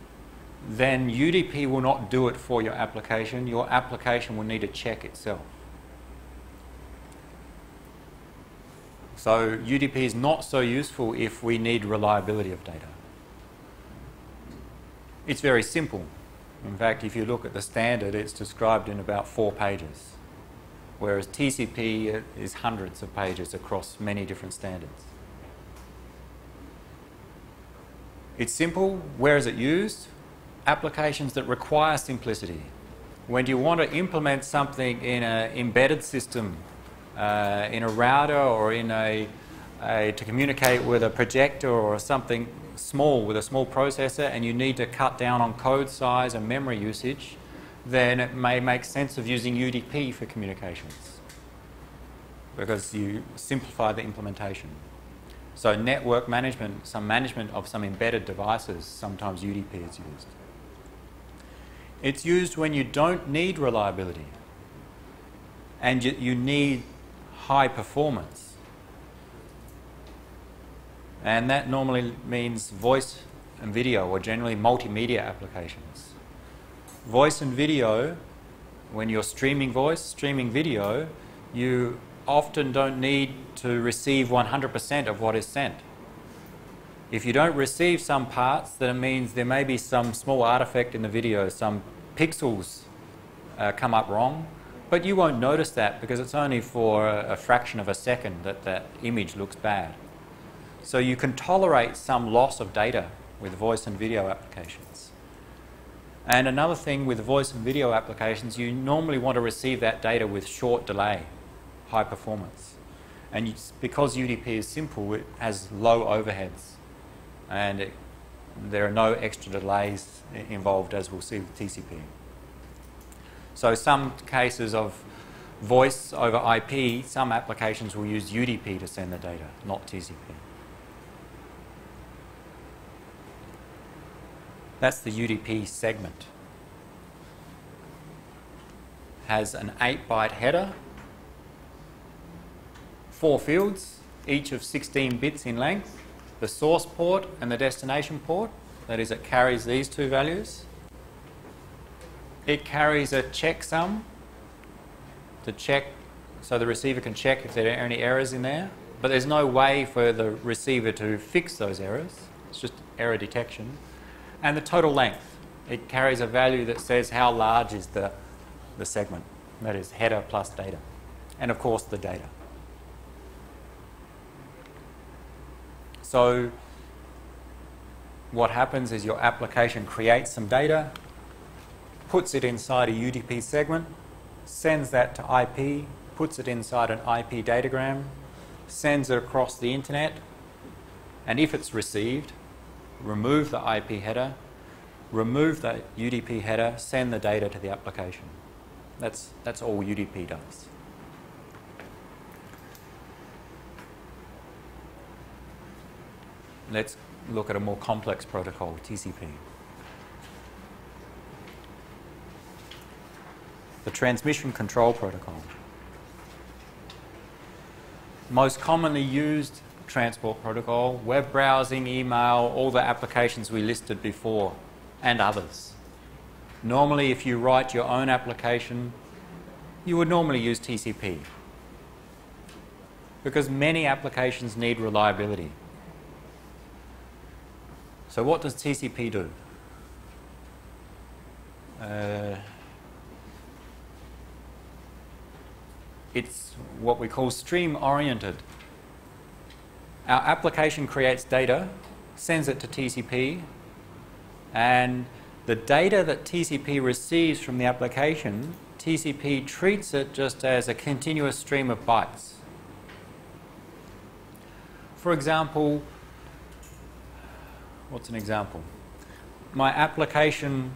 then UDP will not do it for your application. Your application will need to check itself. So UDP is not so useful if we need reliability of data. It's very simple. In fact, if you look at the standard, it's described in about 4 pages, whereas TCP is hundreds of pages across many different standards. It's simple. Where is it used? Applications that require simplicity. When you want to implement something in an embedded system, in a router or in to communicate with a projector or something small with a small processor, and you need to cut down on code size and memory usage, then it may make sense of using UDP for communications because you simplify the implementation. So network management, some management of some embedded devices, sometimes UDP is used. It's used when you don't need reliability and you need high performance. And that normally means voice and video, or generally multimedia applications. Voice and video, when you're streaming voice, streaming video, you often don't need to receive 100% of what is sent. If you don't receive some parts, then it means there may be some small artifact in the video, some pixels come up wrong, but you won't notice that because it's only for a fraction of a second that that image looks bad. So you can tolerate some loss of data with voice and video applications. And another thing with voice and video applications, you normally want to receive that data with short delay, high performance. And because UDP is simple, it has low overheads. And there are no extra delays involved, as we'll see with TCP. So some cases of voice over IP, some applications will use UDP to send the data, not TCP. That's the UDP segment. Has an 8-byte header, 4 fields, each of 16 bits in length, the source port and the destination port, that is, it carries these 2 values. It carries a checksum to check, so the receiver can check if there are any errors in there, but there's no way for the receiver to fix those errors. It's just error detection. And the total length. It carries a value that says how large is the segment, that is header plus data, and of course the data. So what happens is your application creates some data, puts it inside a UDP segment, sends that to IP, puts it inside an IP datagram, sends it across the internet, and if it's received, remove the IP header, remove the UDP header, send the data to the application. That's all UDP does. Let's look at a more complex protocol, TCP. The Transmission Control Protocol. Most commonly used transport protocol, web browsing, email, all the applications we listed before, and others. Normally, if you write your own application, you would normally use TCP, because many applications need reliability. So what does TCP do? It's what we call stream-oriented. Our application creates data, sends it to TCP, and the data that TCP receives from the application, TCP treats it just as a continuous stream of bytes. For example, what's an example? My application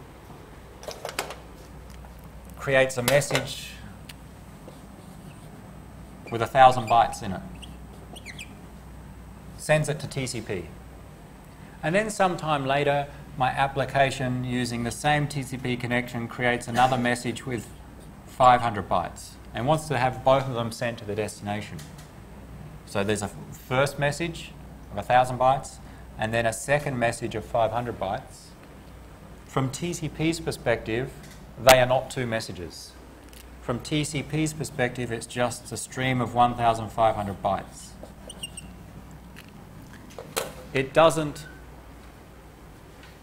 creates a message with 1,000 bytes in it, sends it to TCP. And then sometime later, my application, using the same TCP connection, creates another message with 500 bytes and wants to have both of them sent to the destination. So there's a first message of 1,000 bytes and then a second message of 500 bytes. From TCP's perspective, they are not two messages. From TCP's perspective, it's just a stream of 1,500 bytes. It doesn't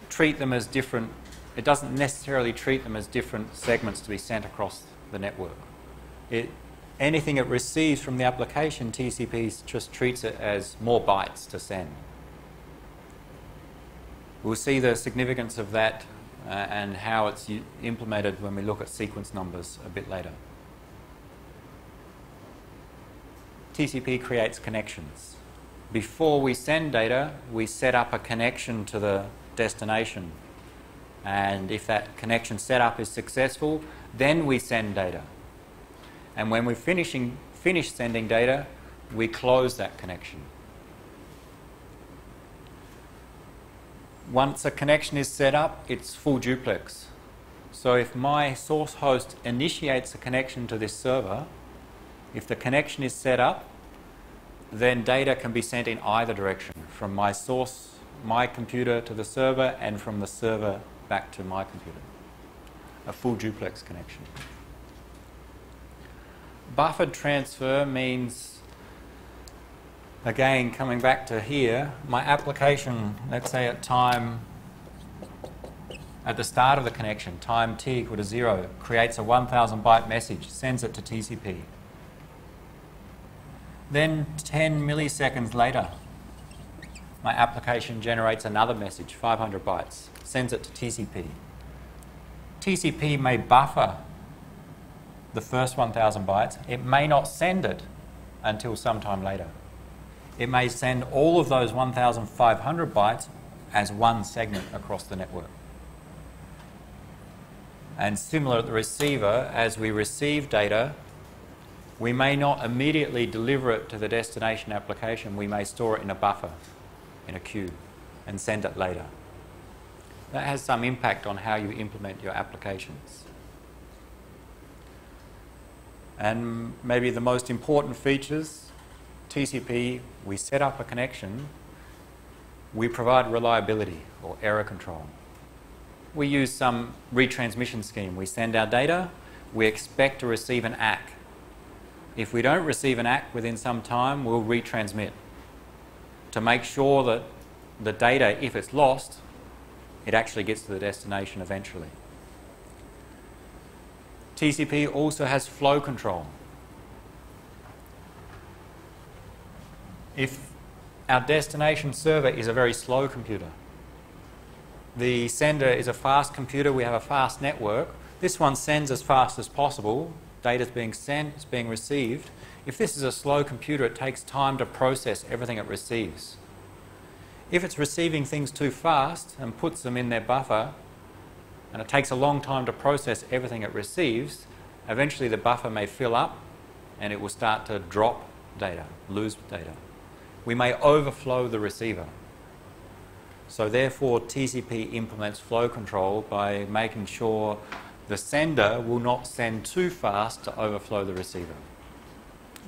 treat them as different, it doesn't necessarily treat them as different segments to be sent across the network. Anything it receives from the application, TCP just treats it as more bytes to send. We'll see the significance of that and how it's implemented when we look at sequence numbers a bit later. TCP creates connections. Before we send data, we set up a connection to the destination. And if that connection setup is successful, then we send data. And when we're finished sending data, we close that connection. Once a connection is set up, it's full duplex. So if my source host initiates a connection to this server, if the connection is set up, then data can be sent in either direction, from my source, my computer to the server, and from the server back to my computer. A full duplex connection. Buffered transfer means, again, coming back to here, my application, let's say at the start of the connection, time t equal to 0, creates a 1,000 byte message, sends it to TCP. Then 10 milliseconds later, my application generates another message, 500 bytes, sends it to TCP. TCP may buffer the first 1,000 bytes. It may not send it until sometime later. It may send all of those 1,500 bytes as one segment across the network. And similar at the receiver, as we receive data, we may not immediately deliver it to the destination application. We may store it in a buffer, in a queue, and send it later. That has some impact on how you implement your applications. And maybe the most important features, TCP, we set up a connection, we provide reliability or error control. We use some retransmission scheme. We send our data, we expect to receive an ACK. If we don't receive an ACK within some time, we'll retransmit to make sure that the data, if it's lost, it actually gets to the destination eventually. TCP also has flow control. If Our destination server is a very slow computer. The sender is a fast computer. We have a fast network. This one sends as fast as possible. Data is being sent, it's being received. If this is a slow computer, it takes time to process everything it receives. If it's receiving things too fast and puts them in their buffer, and it takes a long time to process everything it receives, eventually the buffer may fill up and it will start to drop data, lose data. We may overflow the receiver. So therefore TCP implements flow control by making sure the sender will not send too fast to overflow the receiver.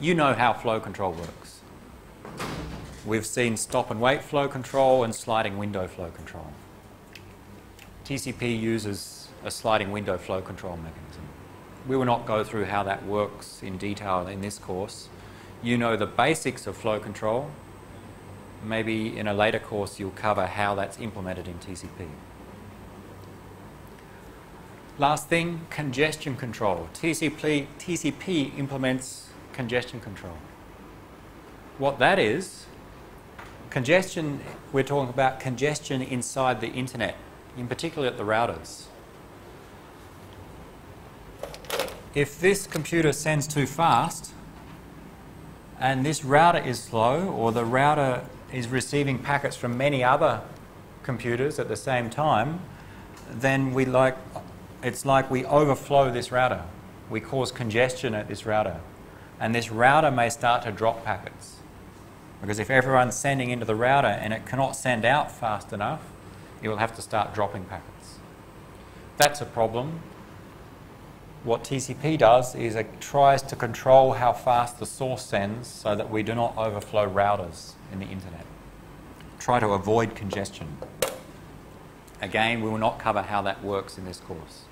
You know how flow control works. We've seen stop and wait flow control and sliding window flow control. TCP uses a sliding window flow control mechanism. We will not go through how that works in detail in this course. You know the basics of flow control. Maybe in a later course you'll cover how that's implemented in TCP. Last thing, congestion control. TCP implements congestion control. What that is, congestion, we're talking about congestion inside the internet, in particular at the routers. If this computer sends too fast and this router is slow, or the router is receiving packets from many other computers at the same time, then it's like we overflow this router. We cause congestion at this router. And this router may start to drop packets. Because if everyone's sending into the router and it cannot send out fast enough, it will have to start dropping packets. That's a problem. What TCP does is it tries to control how fast the source sends so that we do not overflow routers in the internet. Try to avoid congestion. Again, we will not cover how that works in this course.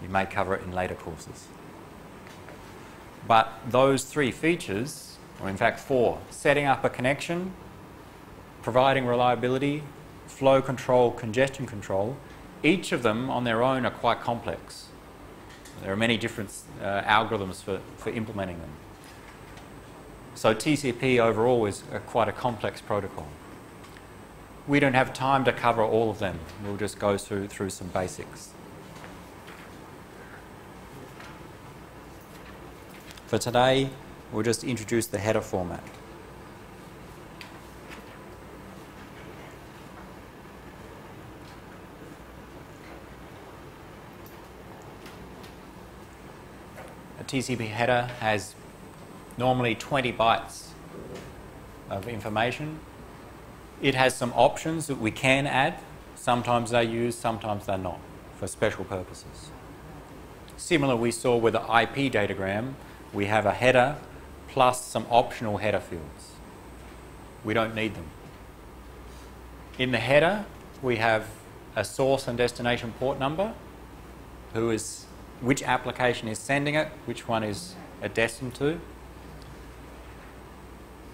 You may cover it in later courses. But those three features, or in fact four, setting up a connection, providing reliability, flow control, congestion control, each of them on their own are quite complex. There are many different algorithms for implementing them. So TCP overall is quite a complex protocol. We don't have time to cover all of them. We'll just go through some basics. For today, we'll just introduce the header format. A TCP header has normally 20 bytes of information. It has some options that we can add. Sometimes they're used, sometimes they're not, for special purposes. Similar we saw with the IP datagram, we have a header plus some optional header fields. We don't need them. In the header, we have a source and destination port number, which application is sending it, which one is it destined to.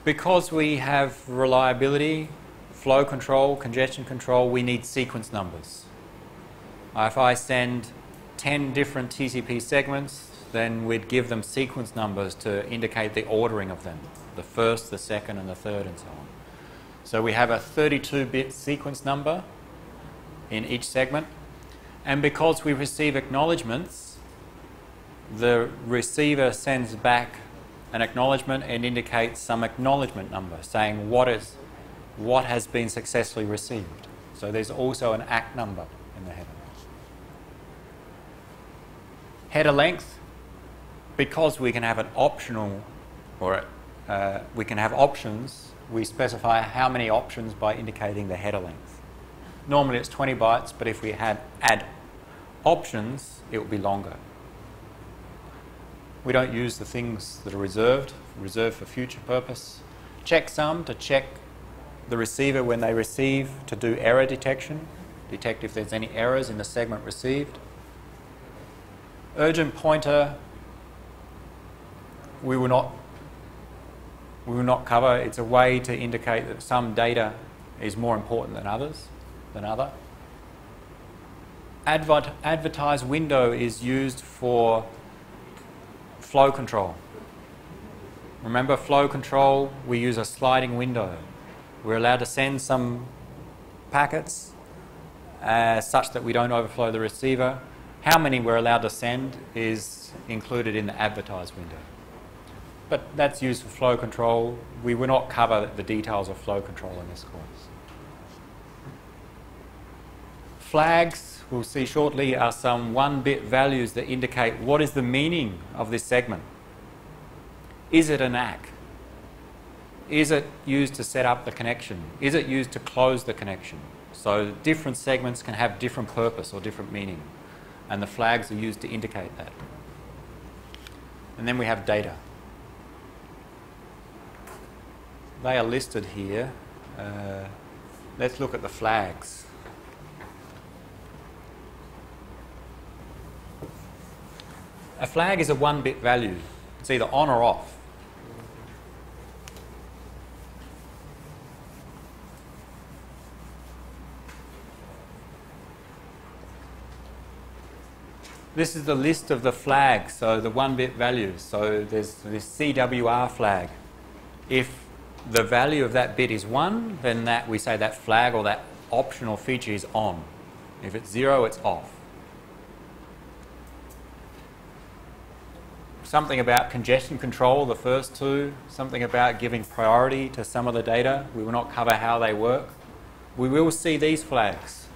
Because we have reliability, flow control, congestion control, we need sequence numbers. If I send 10 different TCP segments, then we'd give them sequence numbers to indicate the ordering of them, the first, the second, and the third, and so on. So we have a 32-bit sequence number in each segment, and because we receive acknowledgements, the receiver sends back an acknowledgement and indicates some acknowledgement number saying what has been successfully received. So there's also an ACK number in the header. Header length, because we can have an optional, or we can have options, we specify how many options by indicating the header length. Normally it's 20 bytes, but if we add options, it will be longer. We don't use the things that are reserved for future purpose. Checksum to check the receiver when they receive, to do error detection, detect if there's any errors in the segment received. Urgent pointer, we will not cover. It's a way to indicate that some data is more important than other. Advertise window is used for flow control. Remember flow control, we use a sliding window. We're allowed to send some packets such that we don't overflow the receiver. How many we're allowed to send is included in the advertise window. But that's used for flow control. We will not cover the details of flow control in this course. Flags, we'll see shortly, are some 1-bit values that indicate what is the meaning of this segment. Is it an ACK? Is it used to set up the connection? Is it used to close the connection? So different segments can have different purpose or different meaning, and the flags are used to indicate that. And then we have data. They are listed here. Let's look at the flags. A flag is a 1-bit value. It's either on or off. This is the list of the flags, so the 1-bit values. So there's this CWR flag. If the value of that bit is 1, then we say that flag or that optional feature is on. If it's 0, it's off. Something about congestion control, the first two. Something about giving priority to some of the data. We will not cover how they work. We will see these flags.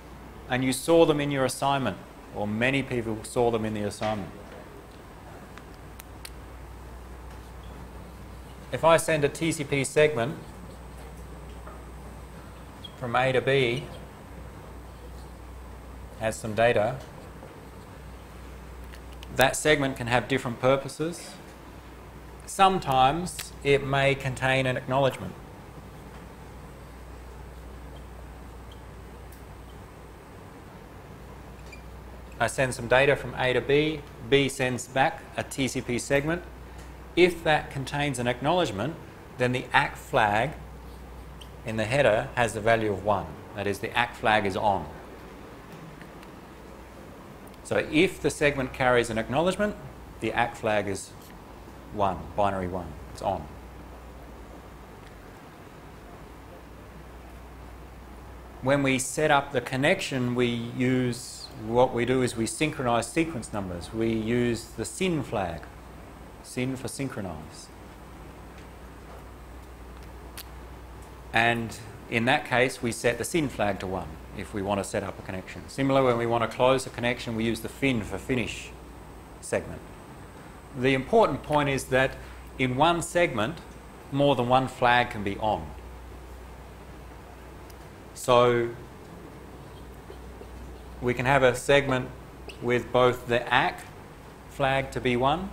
And you saw them in your assignment, or many people saw them in the assignment. If I send a TCP segment from A to B, has some data, that segment can have different purposes. Sometimes it may contain an acknowledgement. I send some data from A to B. B sends back a TCP segment. If that contains an acknowledgement, then the ACK flag in the header has the value of 1. That is, the ACK flag is on. So if the segment carries an acknowledgement, the ACK flag is 1, binary 1. It's on. When we set up the connection, what we do is we synchronize sequence numbers. We use the SYN flag. SYN for synchronize. And in that case, we set the SYN flag to 1 if we want to set up a connection. Similar, when we want to close a connection, we use the FIN for finish segment. The important point is that in one segment, more than one flag can be on. So we can have a segment with both the ACK flag to be 1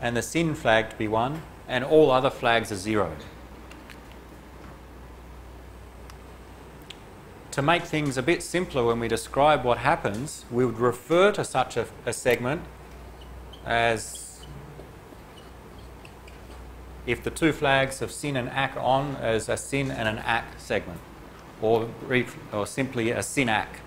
and the SYN flag to be 1, and all other flags are 0. To make things a bit simpler when we describe what happens, we would refer to such a segment as, if the two flags of SYN and ACK are on, as a SYN and an ACK segment, or simply a SYN ACK.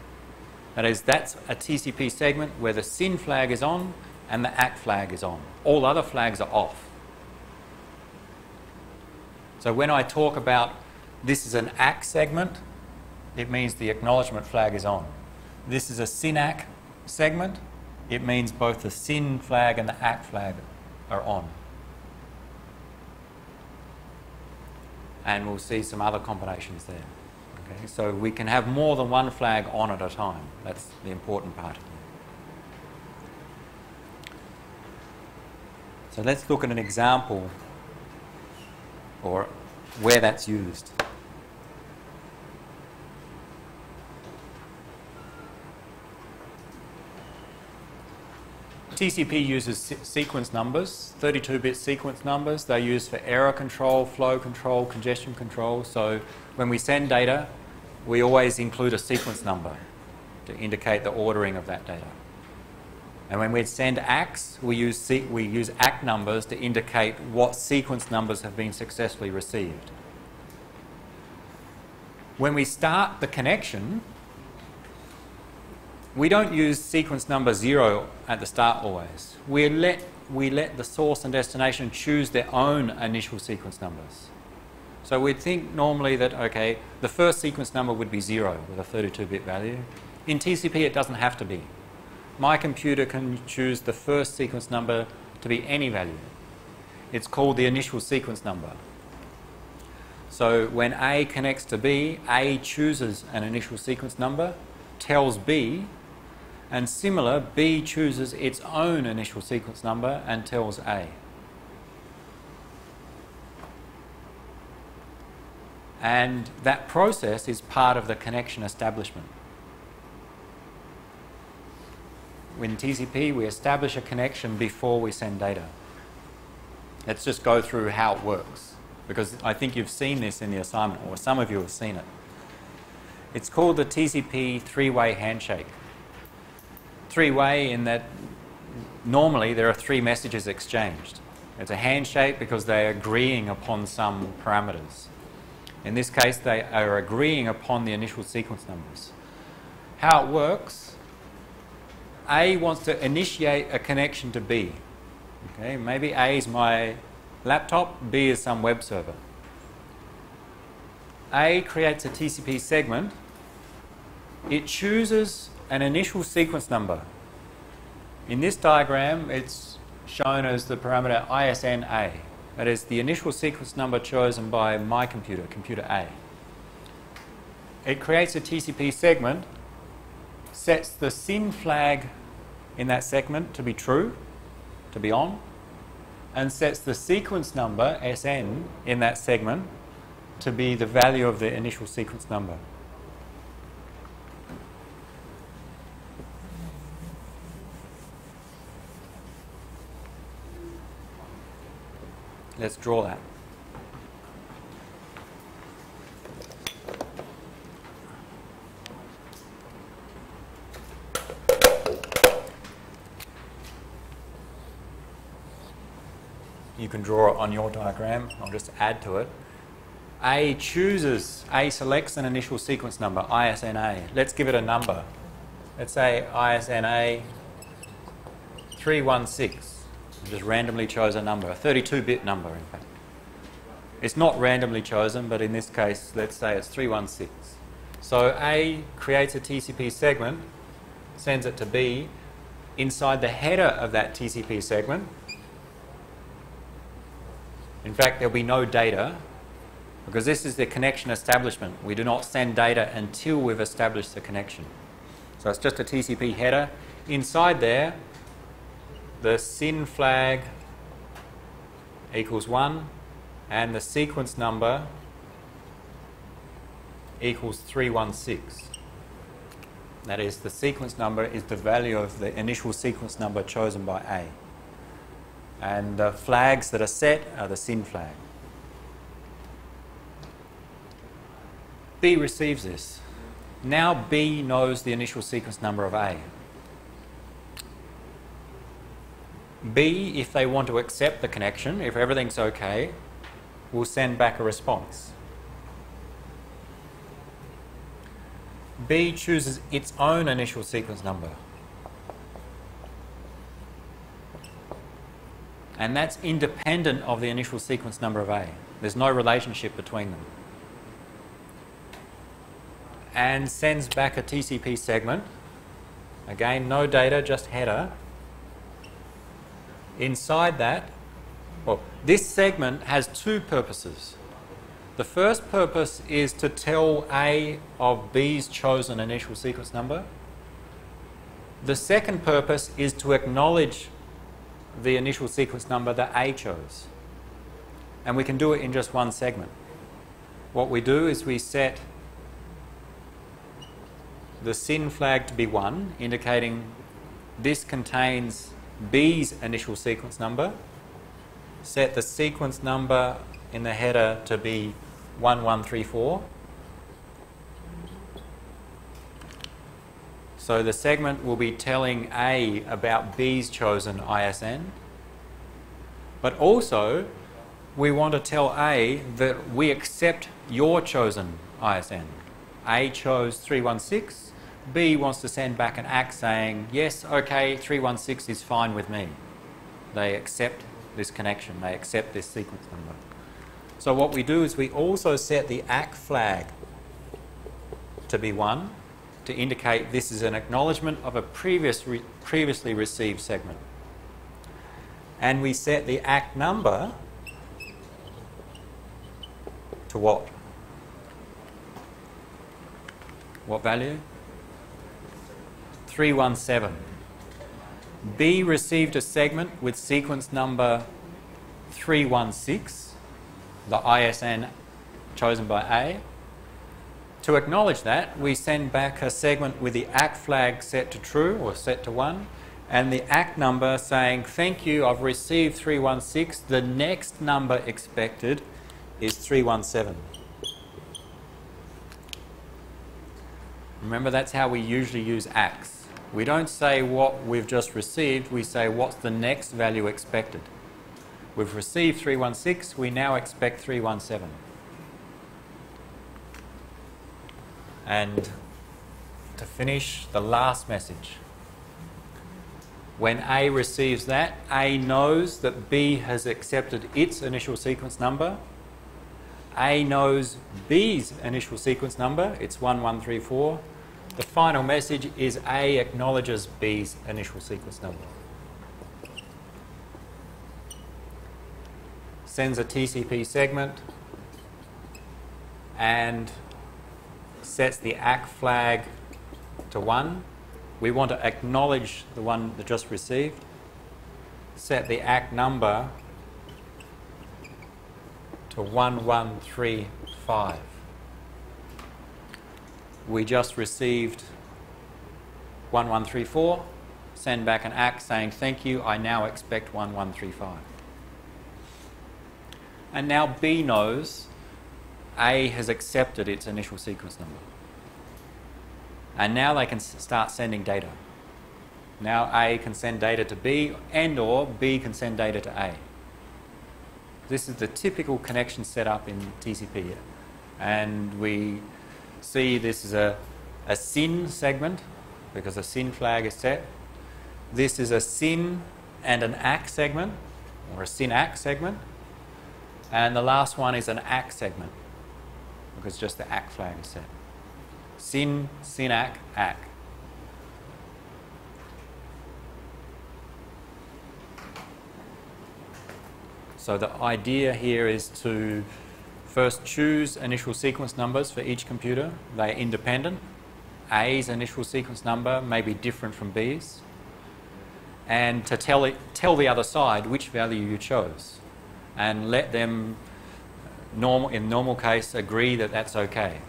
That is, that's a TCP segment where the SYN flag is on and the ACK flag is on. All other flags are off. So when I talk about this is an ACK segment, it means the acknowledgement flag is on. This is a SYN ACK segment, it means both the SYN flag and the ACK flag are on. And we'll see some other combinations there. Okay, so we can have more than one flag on at a time. That's the important part. So let's look at an example or where that's used. TCP uses sequence numbers, 32-bit sequence numbers. They're used for error control, flow control, congestion control. So when we send data, we always include a sequence number to indicate the ordering of that data. And when we send ACKs, we use ACK numbers to indicate what sequence numbers have been successfully received. When we start the connection, we don't use sequence number 0 at the start always. We let the source and destination choose their own initial sequence numbers. So we'd think normally that, okay, the first sequence number would be 0 with a 32-bit value. In TCP, it doesn't have to be. My computer can choose the first sequence number to be any value. It's called the initial sequence number. So when A connects to B, A chooses an initial sequence number, tells B, and similar, B chooses its own initial sequence number and tells A. And that process is part of the connection establishment. In TCP, we establish a connection before we send data. Let's just go through how it works, because I think you've seen this in the assignment, or some of you have seen it. It's called the TCP three-way handshake. Three-way in that normally there are 3 messages exchanged. It's a handshake because they're agreeing upon some parameters. In this case, they are agreeing upon the initial sequence numbers. How it works, A wants to initiate a connection to B. Okay, maybe A is my laptop, B is some web server. A creates a TCP segment. It chooses an initial sequence number. In this diagram, it's shown as the parameter ISNA. That is the initial sequence number chosen by my computer, computer A. It creates a TCP segment, sets the SYN flag in that segment to be true, to be on, and sets the sequence number, SN, in that segment to be the value of the initial sequence number. Let's draw that. You can draw it on your diagram. I'll just add to it. A selects an initial sequence number, ISNA. Let's give it a number. Let's say ISNA 316. Just randomly chose a number, a 32-bit number in fact. It's not randomly chosen, but in this case, let's say it's 316. So A creates a TCP segment, sends it to B. Inside the header of that TCP segment, in fact, there'll be no data, because this is the connection establishment. We do not send data until we've established the connection. So it's just a TCP header. Inside there, the SYN flag equals 1 and the sequence number equals 316. That is, the sequence number is the value of the initial sequence number chosen by A. And the flags that are set are the SYN flag. B receives this. Now B knows the initial sequence number of A. B, if they want to accept the connection, if everything's okay, will send back a response. B chooses its own initial sequence number. And that's independent of the initial sequence number of A. There's no relationship between them. And sends back a TCP segment. Again, no data, just header. Inside that, well, this segment has 2 purposes. The first purpose is to tell A of B's chosen initial sequence number. The second purpose is to acknowledge the initial sequence number that A chose. And we can do it in just one segment. What we do is we set the SYN flag to be 1, indicating this contains B's initial sequence number. Set the sequence number in the header to be 1134. So the segment will be telling A about B's chosen ISN. But also, we want to tell A that we accept your chosen ISN. A chose 316. B wants to send back an ACK saying, yes, okay, 316 is fine with me. They accept this connection. They accept this sequence number. So what we do is we also set the ACK flag to be 1 to indicate this is an acknowledgement of a previously received segment. And we set the ACK number to what? What value? 317. B received a segment with sequence number 316, the ISN chosen by A. To acknowledge that, we send back a segment with the ACK flag set to true or set to 1, and the ACK number saying, thank you, I've received 316, the next number expected is 317. Remember, that's how we usually use ACKs. We don't say what we've just received, we say what's the next value expected. We've received 316, we now expect 317. And to finish, the last message. When A receives that, A knows that B has accepted its initial sequence number. A knows B's initial sequence number, it's 1134. The final message is A acknowledges B's initial sequence number. Sends a TCP segment and sets the ACK flag to 1. We want to acknowledge the one that just received. Set the ACK number to 1135. We just received 1134. Send back an ACK saying, thank you, I now expect 1135. And now B knows A has accepted its initial sequence number. And now they can start sending data. Now A can send data to B, and or B can send data to A. This is the typical connection setup in TCP. And we see this is a SYN segment, because a SYN flag is set. This is a SYN and an ACK segment, or a SYN-ACK segment. And the last one is an ACK segment, because just the ACK flag is set. SYN, SYN-ACK, ACK. So the idea here is to first choose initial sequence numbers for each computer. They are independent. A's initial sequence number may be different from B's. And to tell the other side which value you chose. And let them, in normal case, agree that that's okay.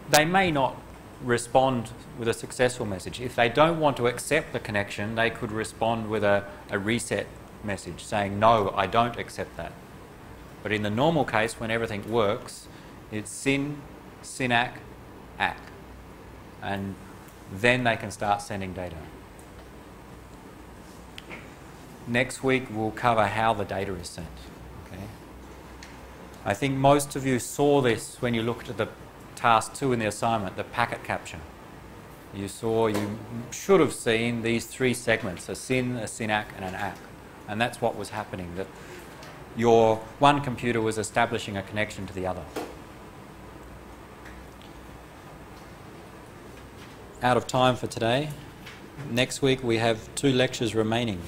They may not respond with a successful message. If they don't want to accept the connection, they could respond with a reset message saying, no, I don't accept that. But in the normal case, when everything works, it's SYN, SYN-ACK, ACK. And then they can start sending data. Next week, we'll cover how the data is sent. Okay? I think most of you saw this when you looked at the task 2 in the assignment, the packet capture. You should have seen these 3 segments, a SYN, a SYN-ACK, and an ACK. And that's what was happening, that your one computer was establishing a connection to the other. Out of time for today. Next week we have 2 lectures remaining.